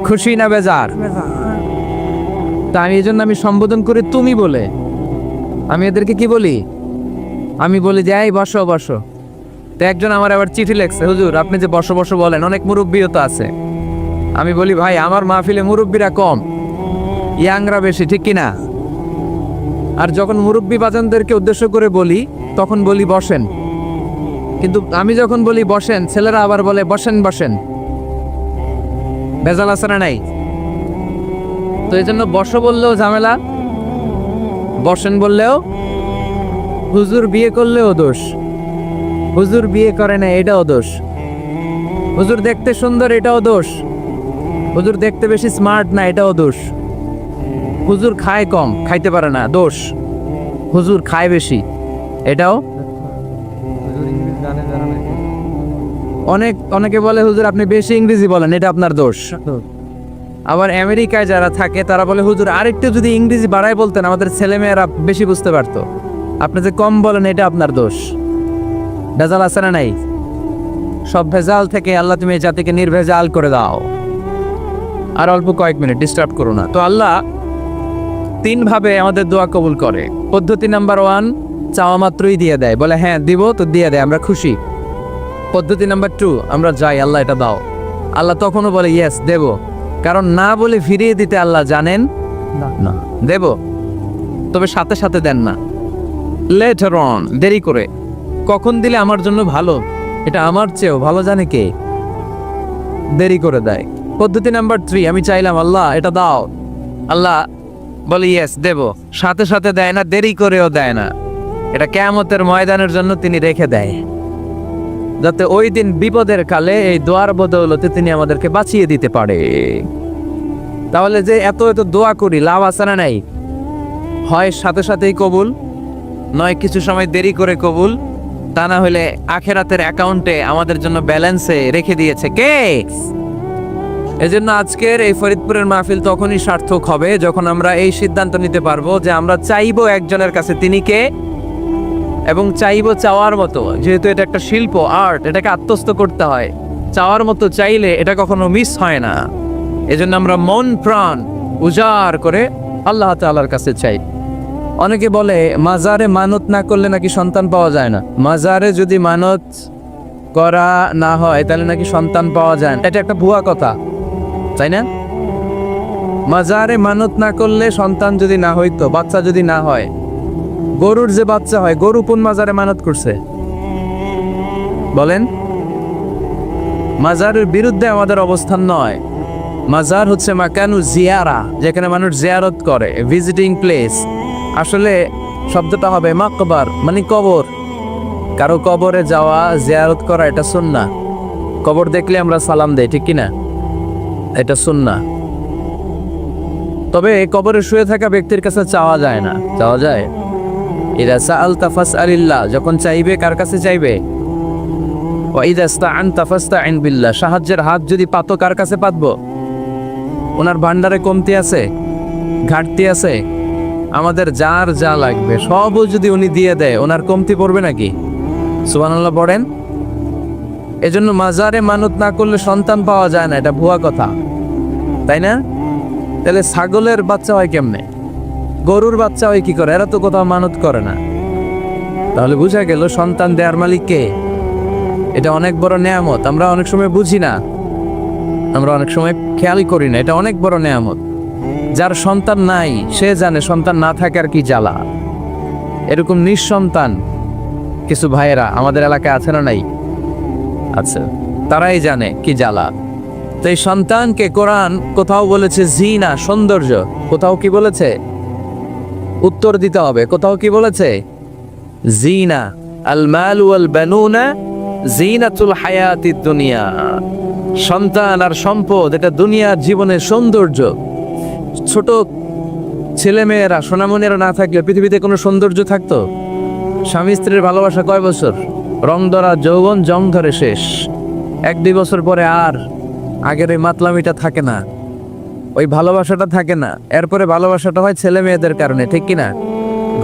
খুশি না বেজার? তা আমি এই জন্য আমি সম্বোধন করি তুমি বলে। আমি এদেরকে কি বলি? আমি বলি যে এই বসো বসো। তো একজন আমার আবার চিঠি লেখছে, হুজুর আপনি যে বসো বসো বলেন, অনেক মুরব্বিও তো আছে। আমি বলি ভাই, আমার মাহফিলে মুরব্বিরা কম, ইয়াংরা বেশি, ঠিক কিনা? আর যখন মুরব্বি বাজানদেরকে উদ্দেশ্য করে বলি, তখন বলি বসেন। কিন্তু আমি যখন বলি বসেন, ছেলেরা আবার বলে বসেন বসেন। ভেজাল আছে না নাই? তো এই জন্য বসো বললেও ঝামেলা, বসেন বললেও। হুজুর বিয়ে করলেও দোষ, হুজুর বিয়ে করে না এটাও দোষ, হুজুর দেখতে সুন্দর এটাও দোষ, হুজুর দেখতে বেশি স্মার্ট না এটাও দোষ, হুজুর খায় কম, খাইতে পারে না, দোষ, হুজুর খায় বেশি, এটাও। অনেকে বলে হুজুর আপনি বেশি ইংরেজি বলেন, এটা আপনার দোষ। আবার আমেরিকায় যারা থাকে তারা বলে হুজুর আরেকটু যদি ইংরেজি বাড়ায় বলতেন, আমাদের ছেলেমেয়েরা বেশি বুঝতে পারতো। আপনি যে কম বলেন, এটা আপনার দোষ। ভেজাল আছে না নাই? সব ভেজাল থেকে আল্লাহ তুমি এই জাতিকে নির্ভেজাল করে দাও। আর অল্প কয়েক মিনিট, ডিস্টার্ব করো না। তো আল্লাহ 3 ভাবে আমাদের দোয়া কবুল করে। পদ্ধতি নাম্বার 1, চাওয়া মাত্রই দিয়ে দেয়, বলে হ্যাঁ দিব, তো দিয়ে দেয়, আমরা খুশি। পদ্ধতি নাম্বার 2, আমরা যাই, আল্লাহ এটা দাও, আল্লাহ তখনও বলে ইয়েস দেব। কারণ না বলে ফিরিয়ে দিতে আল্লাহ জানেন না, দেব, তবে সাথে সাথে দেন না, লেটার অন, দেরি করে। কখন দিলে আমার জন্য ভালো, এটা আমার চেয়েও ভালো জানে কে? দেরি করে দেয়। পদ্ধতি নাম্বার 3, আমি চাইলাম আল্লাহ এটা দাও, আল্লাহ বলে ইয়েস দেব, সাথে সাথে দেয় না, দেরি করেও দেয় না। এটা কিয়ামতের ময়দানের জন্য তিনি রেখে দেয়, যাতে ওই দিন বিপদের কালে এই দোয়ার বদৌলতে তিনি আমাদেরকে বাঁচিয়ে দিতে পারে। তাহলে যে এত এত দোয়া করি, লাভ আছে না নাই? হয় সাথে সাথেই কবুল, নয় কিছু সময় দেরি করে কবুল, তা না হলে আখেরাতের অ্যাকাউন্টে আমাদের জন্য ব্যালেন্সে রেখে দিয়েছে কে? এজন্য আজকের এই ফরিদপুরের মাহফিল তখনই সার্থক হবে যখন আমরা এই সিদ্ধান্ত নিতে পারবো যে আমরা চাইবো একজনের কাছে, তিনি কে? এবং চাইবো চাওয়ার মতো। যেহেতু এটা একটা শিল্প, আর্ট, এটাকে আত্মস্থ করতে হয়। চাওয়ার মতো চাইলে এটা কখনো মিস হয় না। এজন্য আমরা মন প্রাণ উজাড় করে আল্লাহ তাআলার কাছে চাই। অনেকে বলে মাজারে মানত না করলে নাকি সন্তান পাওয়া যায় না। মাজারে যদি মানত করা না হয় তাহলে নাকি সন্তান পাওয়া যায় না। এটা একটা ভুয়া কথা, তাই না? মাজারে মানত না করলে সন্তান যদি না হইতো, বাচ্চা যদি না হয়, গরুর যে বাচ্চা হয়, গরু কোন মাজারে মানত করছে বলেন? মাজারের বিরুদ্ধে আমাদের অবস্থান নয়। মাজার হচ্ছে মাকানু জিয়ারা, যেখানে মানুষ জিয়ারত করে, ভিজিটিং প্লেস। আসলে শব্দটা হবে মাকবার, মানে কবর। কারো কবরে যাওয়া, জিয়ারত করা, এটা সুন্নাহ। কবর দেখলে আমরা সালাম দেই, ঠিক কিনা? এটা সুন্নাহ। তবে কবরে শুয়ে থাকা ব্যক্তির কাছে চাওয়া যায় না। চাওয়া যায়? ইদা সাআলতা ফাসআলিল্লাহ, যখন চাইবে কার কাছে চাইবে? ওয়া ইদা ইসতাআনতা ফাসতাইন বিল্লাহ, সাহায্যের হাত যদি পাতো কার কাছে পাতবো? ওনার ভান্ডারে কমতি আছে, ঘাটতি আছে? আমাদের যার যা লাগবে সবও যদি উনি দিয়ে দেয়, ওনার কমতি পড়বে নাকি? সুবহানাল্লাহ পড়েন। এজন্য মাজারে মানত না করলে সন্তান পাওয়া যায় না, এটা ভুয়া কথা, তাই না? তাহলে ছাগলের বাচ্চা হয় কেমনে, গরুর বাচ্চা হয় কি করে? এরা তো কোথাও মানত করে না। তাহলে বুঝা গেল সন্তান দেওয়ার মালিক কে। এটা অনেক বড় নেয়ামত। আমরা অনেক সময় বুঝি না, আমরা অনেক সময় খেয়াল করি না। এটা অনেক বড় নেয়ামত। যার সন্তান নাই সে জানে সন্তান না থাকার কি জ্বালা। এরকম নিঃসন্তান কিছু ভাইয়েরা আমাদের এলাকায় আছে না নাই? আচ্ছা, তারাই জানে কি জ্বালা। তো এই সন্তানকে কোরআন কোথাও বলেছে জিনা, সৌন্দর্য। কোথাও কি বলেছে? উত্তর দিতে হবে। কোথাও কি বলেছে? জিনা, আল মাল ওয়াল বানুনা জিনাতুল হায়াতিদ দুনিয়া। সন্তান আর সম্পদ এটা দুনিয়ার জীবনের সৌন্দর্য। ছোট ছেলেমেয়েরা, সোনামণিরা না থাকলে পৃথিবীতে কোনো সৌন্দর্য থাকতো? স্বামী স্ত্রীর ভালোবাসা কয় বছর? রং ধরা যৌবন, জং ধরে শেষ। 1-2 বছর পরে আর আগের ওই মাতলামিটা থাকে না, ওই ভালোবাসাটা থাকে না। এরপরে ভালোবাসাটা হয় ছেলে মেয়েদের কারণে, ঠিক কিনা?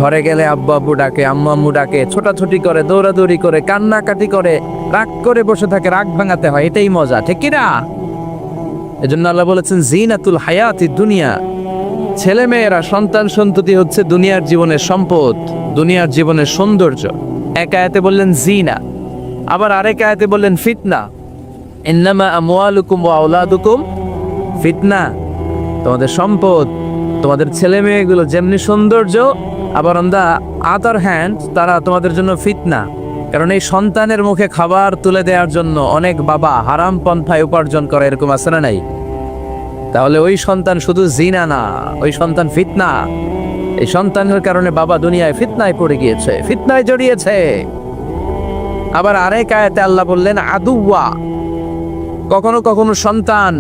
ঘরে গেলে আব্বু আব্বু ডাকে, আম্মু আম্মু ডাকে, ছোটাছুটি করে, দৌড়াদৌড়ি করে, কান্নাকাটি করে, রাগ করে বসে থাকে, রাগ ভাঙাতে হয়। এটাই মজা, ঠিক কিনা? এজন্য আল্লাহ বলেছেন জিনাতুল হায়াতিদ দুনিয়া। ছেলে মেয়েরা, সন্তান সন্ততি হচ্ছে দুনিয়ার জীবনের সম্পদ, দুনিয়ার জীবনের সৌন্দর্য। এক আয়াতে বললেন জিনা, আবার আরেক আয়াতে বললেন ফিতনা। ইন্নামা আমওয়ালুকুম ওয়া আওলাদুকুম ফিতনা। তোমাদের সম্পদ, তোমাদের ছেলে মেয়েগুলো যেমনি সৌন্দর্য, আবার অন দা আদার হ্যান্ড তারা তোমাদের জন্য ফিতনা। কারণ এই সন্তানের মুখে খাবার তুলে দেওয়ার জন্য অনেক বাবা হারাম পন্থায় উপার্জন করে, এরকম আছে না নাই? তাহলে ওই সন্তান শুধু জিনা না, ওই সন্তান ফিতনা। এই সন্তানের কারণে বাবা দুনিয়ায় ফিতনায় পড়ে গিয়েছে, ফিতনায় জড়িয়েছে। আবার আরেক আয়াতে আল্লাহ বললেন আদুওয়া। কখনো কখনো সন্তান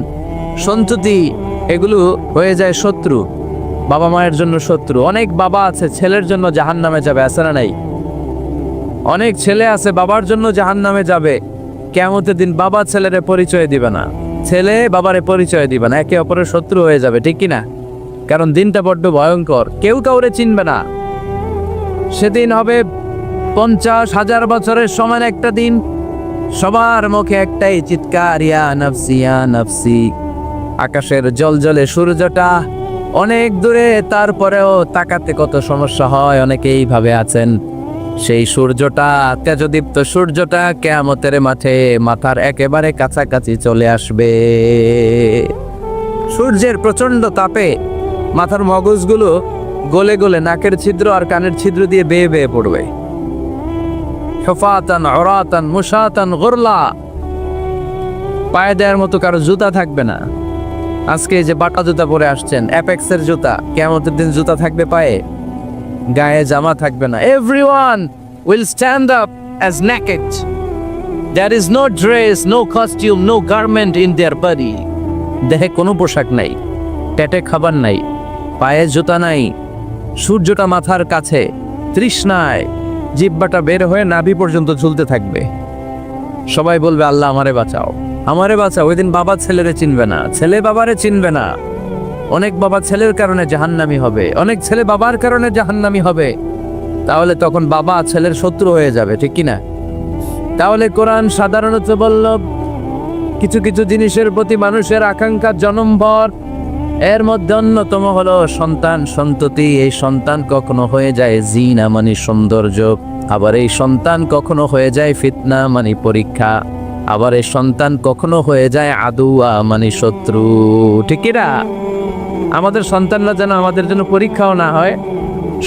সন্ততি এগুলো হয়ে যায় শত্রু, বাবা মায়ের জন্য শত্রু। অনেক বাবা আছে ছেলের জন্য জাহান্নামে যাবে, আছে না নাই? অনেক ছেলে আছে বাবার জন্য জাহান্নামে যাবে। কিয়ামতের দিন বাবা ছেলেরে পরিচয় দিবে না, ছেলে বাবারে পরিচয় দিবে না, একে অপরের শত্রু হয়ে যাবে, ঠিক কিনা? কারণ দিনটা বড্ড ভয়ঙ্কর, কেউ কাউরে চিনবে না। সেদিন হবে 50,000 বছরের সমান একটা দিন। সবার মুখে একটাই চিৎকার, ইয়া নাফসি ইয়া নাফসি। আকাশের জলজলে সূর্যটা অনেক দূরে, তারপরেও তাকাতে কত সমস্যা হয়। অনেকেই ভাবে আছেন সেই সূর্যটা, তেজদীপ্ত সূর্যটা কিয়ামতের মাঠে মাথার একেবারে কাছাকাছি চলে আসবে। সূর্যের প্রচন্ড তাপে মাথার মগজগুলো গলে গলে নাকের ছিদ্র আর কানের ছিদ্র দিয়ে বেয়ে বেয়ে পড়বে। হুফাতান উরাতান মুশাতান গুরলা। পায়ে দেওয়ার মতো কারো জুতা থাকবে না। আজকে যে বাটা জুতা পরে আসছেন, অ্যাপেক্সের জুতা, কিয়ামতের দিন জুতা থাকবে পায়ে, গায়ে জামা থাকবে না। Everyone will stand up as naked. There is no dress, no costume, no garment in their body. দেহে কোনো পোশাক নাই, পেটে খাবার নাই, পায়ে জুতা নাই, সূর্যটা মাথার কাছে, তৃষ্ণায় জিহ্বাটা বের হয়ে নাভি পর্যন্ত ঝুলতে থাকবে। সবাই বলবে আল্লাহ আমারে বাঁচাও, আমারে বাঁচাও। ওই দিন বাবা ছেলেরে চিনবে না, ছেলে বাবারে চিনবে না। অনেক বাবা ছেলের কারণে জাহান্নামী হবে, অনেক ছেলে বাবার কারণে জাহান্নামী হবে। তাহলে তখন বাবা ছেলের শত্রু হয়ে যাবে, ঠিক কিনা? তাহলে কোরআন সাধারণত বলল কিছু কিছু জিনিসের প্রতি মানুষের আকাঙ্ক্ষা জনমভর, এর মধ্যে অন্যতম হলো সন্তান সন্ততি। এই সন্তান কখনো হয়ে যায় জিনা মানে সৌন্দর্য, আবার এই সন্তান কখনো হয়ে যায় ফিতনা মানে পরীক্ষা, আবার এই সন্তান কখনো হয়ে যায় আদুয়া মানে শত্রু। ঠিক কি না? আমাদের সন্তানরা যেন আমাদের জন্য পরীক্ষাও না হয়,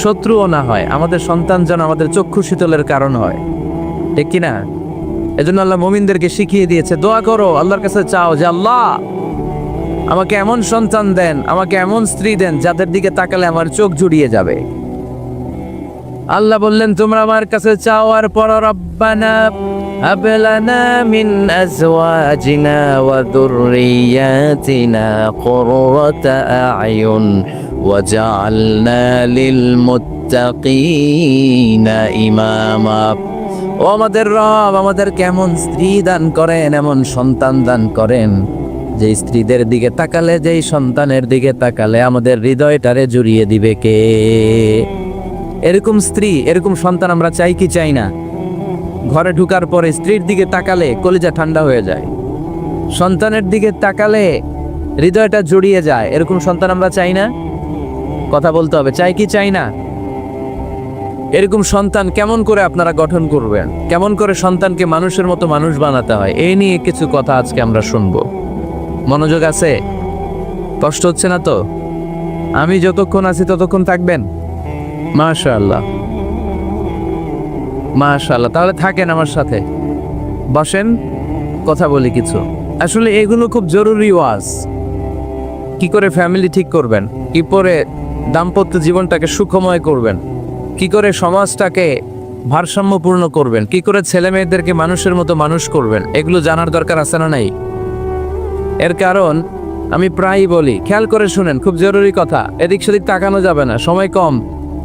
শত্রুও না হয়। আমাদের সন্তান যেন আমাদের চক্ষু শীতলের কারণ হয়। ঠিক কি না? এজন্য আল্লাহ মুমিনদেরকে শিখিয়ে দিয়েছে, দোয়া করো, আল্লাহর কাছে চাও যে আল্লাহ আমাকে এমন সন্তান দেন, আমাকে এমন স্ত্রী দেন যাদের দিকে তাকালে আমার চোখ জুড়িয়ে যাবে। আল্লাহ বললেন তোমরা আমার কাছে চাও, আর পর রব্বানা হাব লানা মিন আজওয়াজিনা ওয়া যুররিয়াতিনা কুররাতা আ'য়ুন ওয়াজআলনা লিল মুত্তাকিনা ইমামা। ও আমাদের রব, আমাদের কেমন স্ত্রী দান করেন, এমন সন্তান দান করেন যে স্ত্রীদের দিকে তাকালে, যেই সন্তানের দিকে তাকালে আমাদের হৃদয়টারে জুড়িয়ে দিবে কে? এরকম স্ত্রী, এরকম সন্তান আমরা চাই কি চাই না? ঘরে ঢুকার পরে স্ত্রীর দিকে তাকালে কলিজা ঠান্ডা হয়ে যায়, সন্তানের দিকে তাকালে হৃদয়টা জড়িয়ে যায়। এরকম সন্তান আমরা চাই না? কথা বলতে হবে, চাই কি চাই না? এরকম সন্তান কেমন করে আপনারা গঠন করবেন, কেমন করে সন্তানকে মানুষের মতো মানুষ বানাতে হয়, এই নিয়ে কিছু কথা আজকে আমরা শুনবো। মনোযোগ আছে? কষ্ট হচ্ছে না তো? আমি যতক্ষণ আছি ততক্ষণ থাকবেন? মাশাআল্লাহ, মাশাআল্লাহ। তাহলে থাকেন আমার সাথে, বসেন, কথা বলি কিছু। আসলে এগুলো খুব জরুরি ওয়াজ। কি করে ফ্যামিলি ঠিক করবেন, কি করে দাম্পত্য জীবনটাকে সুখময় করবেন, কি করে সমাজটাকে ভারসাম্যপূর্ণ করবেন, কি করে ছেলে মেয়েদেরকে মানুষের মতো মানুষ করবেন, এগুলো জানার দরকার আছে না নাই? এর কারণ আমি প্রায়ই বলি, খেয়াল করে শুনেন, খুব জরুরি কথা, এদিক সেদিক তাকানো যাবে না, সময় কম।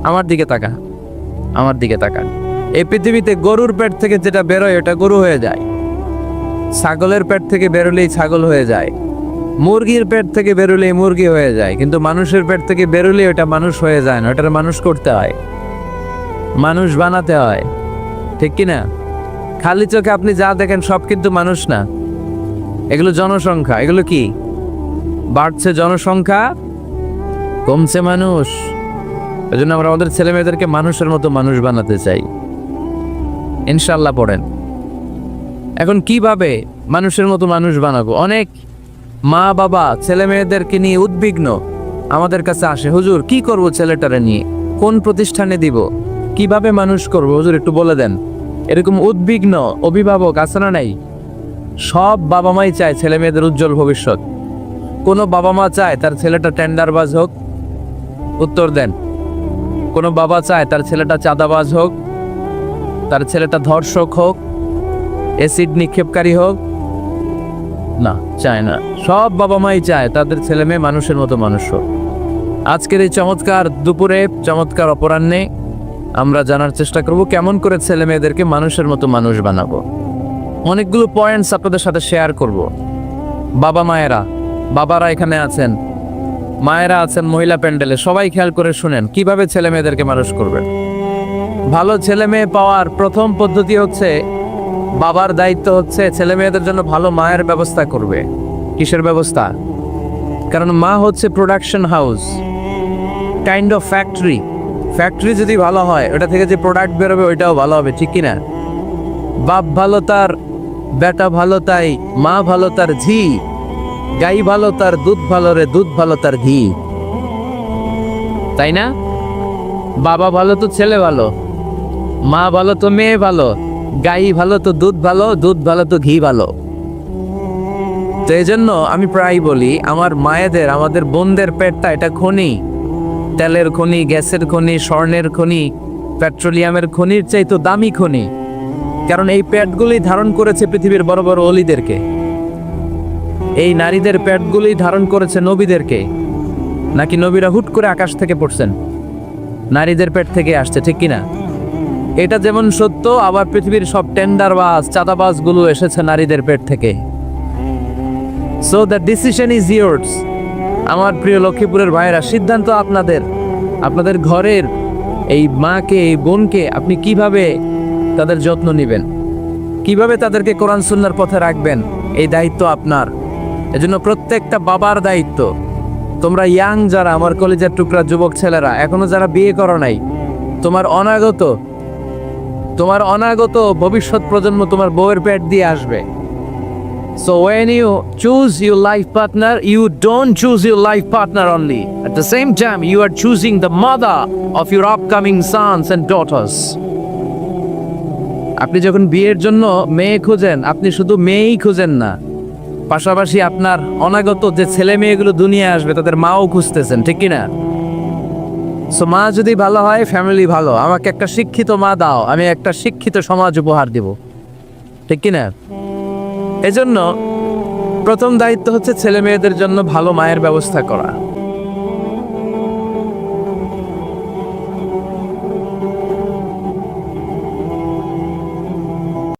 আমার দিকে তাকান, আমার দিকে তাকান। এই পৃথিবীতে গরুর পেট থেকে যেটা বেরোয় ওটা গরু হয়ে যায়, ছাগলের পেট থেকে বেরোলেই ছাগল হয়ে যায়, মুরগির পেট থেকে বেরোলেই মুরগি হয়ে যায়, কিন্তু মানুষের পেট থেকে বেরোলেই ওটা মানুষ হয়ে যায় না, ওটার মানুষ করতে হয়, মানুষ বানাতে হয়। ঠিক কি না? খালি চোখে আপনি যা দেখেন সব কিন্তু মানুষ না, এগুলো জনসংখ্যা। এগুলো কি? বাড়ছে জনসংখ্যা, কমছে মানুষ। এই জন্য আমরা আমাদের ছেলে মেয়েদেরকে মানুষের মতো মানুষ বানাতে চাই, ইনশাল্লাহ। পড়েন। এখন কিভাবে মানুষের মতো মানুষ বানাবো? অনেক মা বাবা ছেলে মেয়েদেরকে নিয়ে উদ্বিগ্ন, আমাদের কাছে আসে, হুজুর কি করব ছেলেটারে নিয়ে, কোন প্রতিষ্ঠানে দিব, কিভাবে মানুষ করব হুজুর একটু বলে দেন। এরকম উদ্বিগ্ন অভিভাবক আছে না নাই? সব বাবা মাই চায় ছেলে মেয়েদের উজ্জ্বল ভবিষ্যৎ। কোনো বাবা মা চায় তার ছেলেটা টেন্ডারবাজ হোক? উত্তর দেন। কোনো বাবা চায় তার ছেলেটা চাঁদাবাজ হোক, তার ছেলেটা ধর্ষক হোক, অ্যাসিড নিক্ষেপকারী হোক? না, চায় না। সব বাবা মাই চায় তাদের ছেলে মেয়ে মানুষের মতো মানুষ হোক। আজকের এই চমৎকার দুপুরে, চমৎকার অপরাহ্নে আমরা জানার চেষ্টা করব কেমন করে ছেলে মেয়েদেরকে মানুষের মতো মানুষ বানাবো। অনেকগুলো পয়েন্টস আপনাদের সাথে শেয়ার করব। বাবা মায়েরা, বাবারা এখানে আছেন, মায়েরা আছেন মহিলা প্যান্ডেলে, সবাই খেয়াল করে শুনেন কিভাবে ছেলে মেয়েদেরকে মানুষ করবেন। ভালো ছেলে মেয়ে পাওয়ার প্রথম পদ্ধতি হচ্ছে, বাবার দায়িত্ব হচ্ছে ছেলে মেয়েদের জন্য ভালো মায়ের ব্যবস্থা করবে। কিসের ব্যবস্থা? কারণ মা হচ্ছে production house, kind of factory. Factory যদি ভালো হয়, ওটা থেকে যে প্রোডাক্ট বেরোবে ওইটাও ভালো হবে। ঠিক কিনা? বাপ ভালো তার বেটা ভালো, তাই মা ভালো তার ঝি, গাই ভালো তার দুধ ভালো রে, দুধ ভালো তার ঘি। তাই না? বাবা ভালো তো ছেলে ভালো, মা ভালো তো মেয়ে ভালো, গাই ভালো তো দুধ ভালো, দুধ ভালো তো ঘি ভালো। তো এই জন্য আমি প্রায় বলি, আমার মায়েদের, আমাদের বোনদের পেটটা এটা খনি, তেলের খনি, গ্যাসের খনি, স্বর্ণের খনি, পেট্রোলিয়ামের খনির চাইতো দামি খনি। কারণ এই পেটগুলি ধারণ করেছে পৃথিবীর বড় বড় অলিদেরকে, এই নারীদের পেটগুলি ধারণ করেছে নবীদেরকে। নাকি নবীরা হুট করে আকাশ থেকে পড়ছেন? নারীদের পেট থেকে আসছে। ঠিক কিনা? এটা যেমন সত্য, আবার পৃথিবীর সব টেন্ডারবাজ, চাঁদাবাজগুলো এসেছে নারীদের পেট থেকে। So the decision is yours. আমার প্রিয় লক্ষ্মীপুরের ভাইয়েরা, সিদ্ধান্ত আপনাদের। আপনাদের ঘরের এই মাকে, এই বোনকে আপনি কিভাবে তাদের যত্ন নেবেন, কিভাবে তাদেরকে কোরআন সুন্নাহর পথে রাখবেন, এই দায়িত্ব আপনার। এজন্য প্রত্যেকটা বাবার দায়িত্ব, তোমরা ইয়াং যারা, আমার কলেজের টুকরা যুবক ছেলেরা, এখনো যারা বিয়ে করো নাই, তোমার অনাগত ভবিষ্যৎ প্রজন্ম তোমার বউয়ের পেট দিয়ে আসবে। So when you choose your life partner, you don't choose your life partner only. At the same time, you are choosing the mother of your upcoming sons and daughters. আপনি যখন বিয়ের জন্য মেয়ে খুঁজেন, আপনি শুধু মেয়েই খুঁজেন না, পাশাপাশি আপনার অনাগত যে ছেলে মেয়েগুলো দুনিয়া আসবে তাদের মাও খুঁজতেছেন, ঠিক কিনা? সো মা যদি ভালো হয়, ফ্যামিলি ভালো। আমাকে একটা শিক্ষিত মা দাও, আমি একটা শিক্ষিত সমাজ উপহার দিব, ঠিক কিনা? এজন্য প্রথম দায়িত্ব হচ্ছে ছেলে মেয়েদের জন্য ভালো মায়ের ব্যবস্থা করা।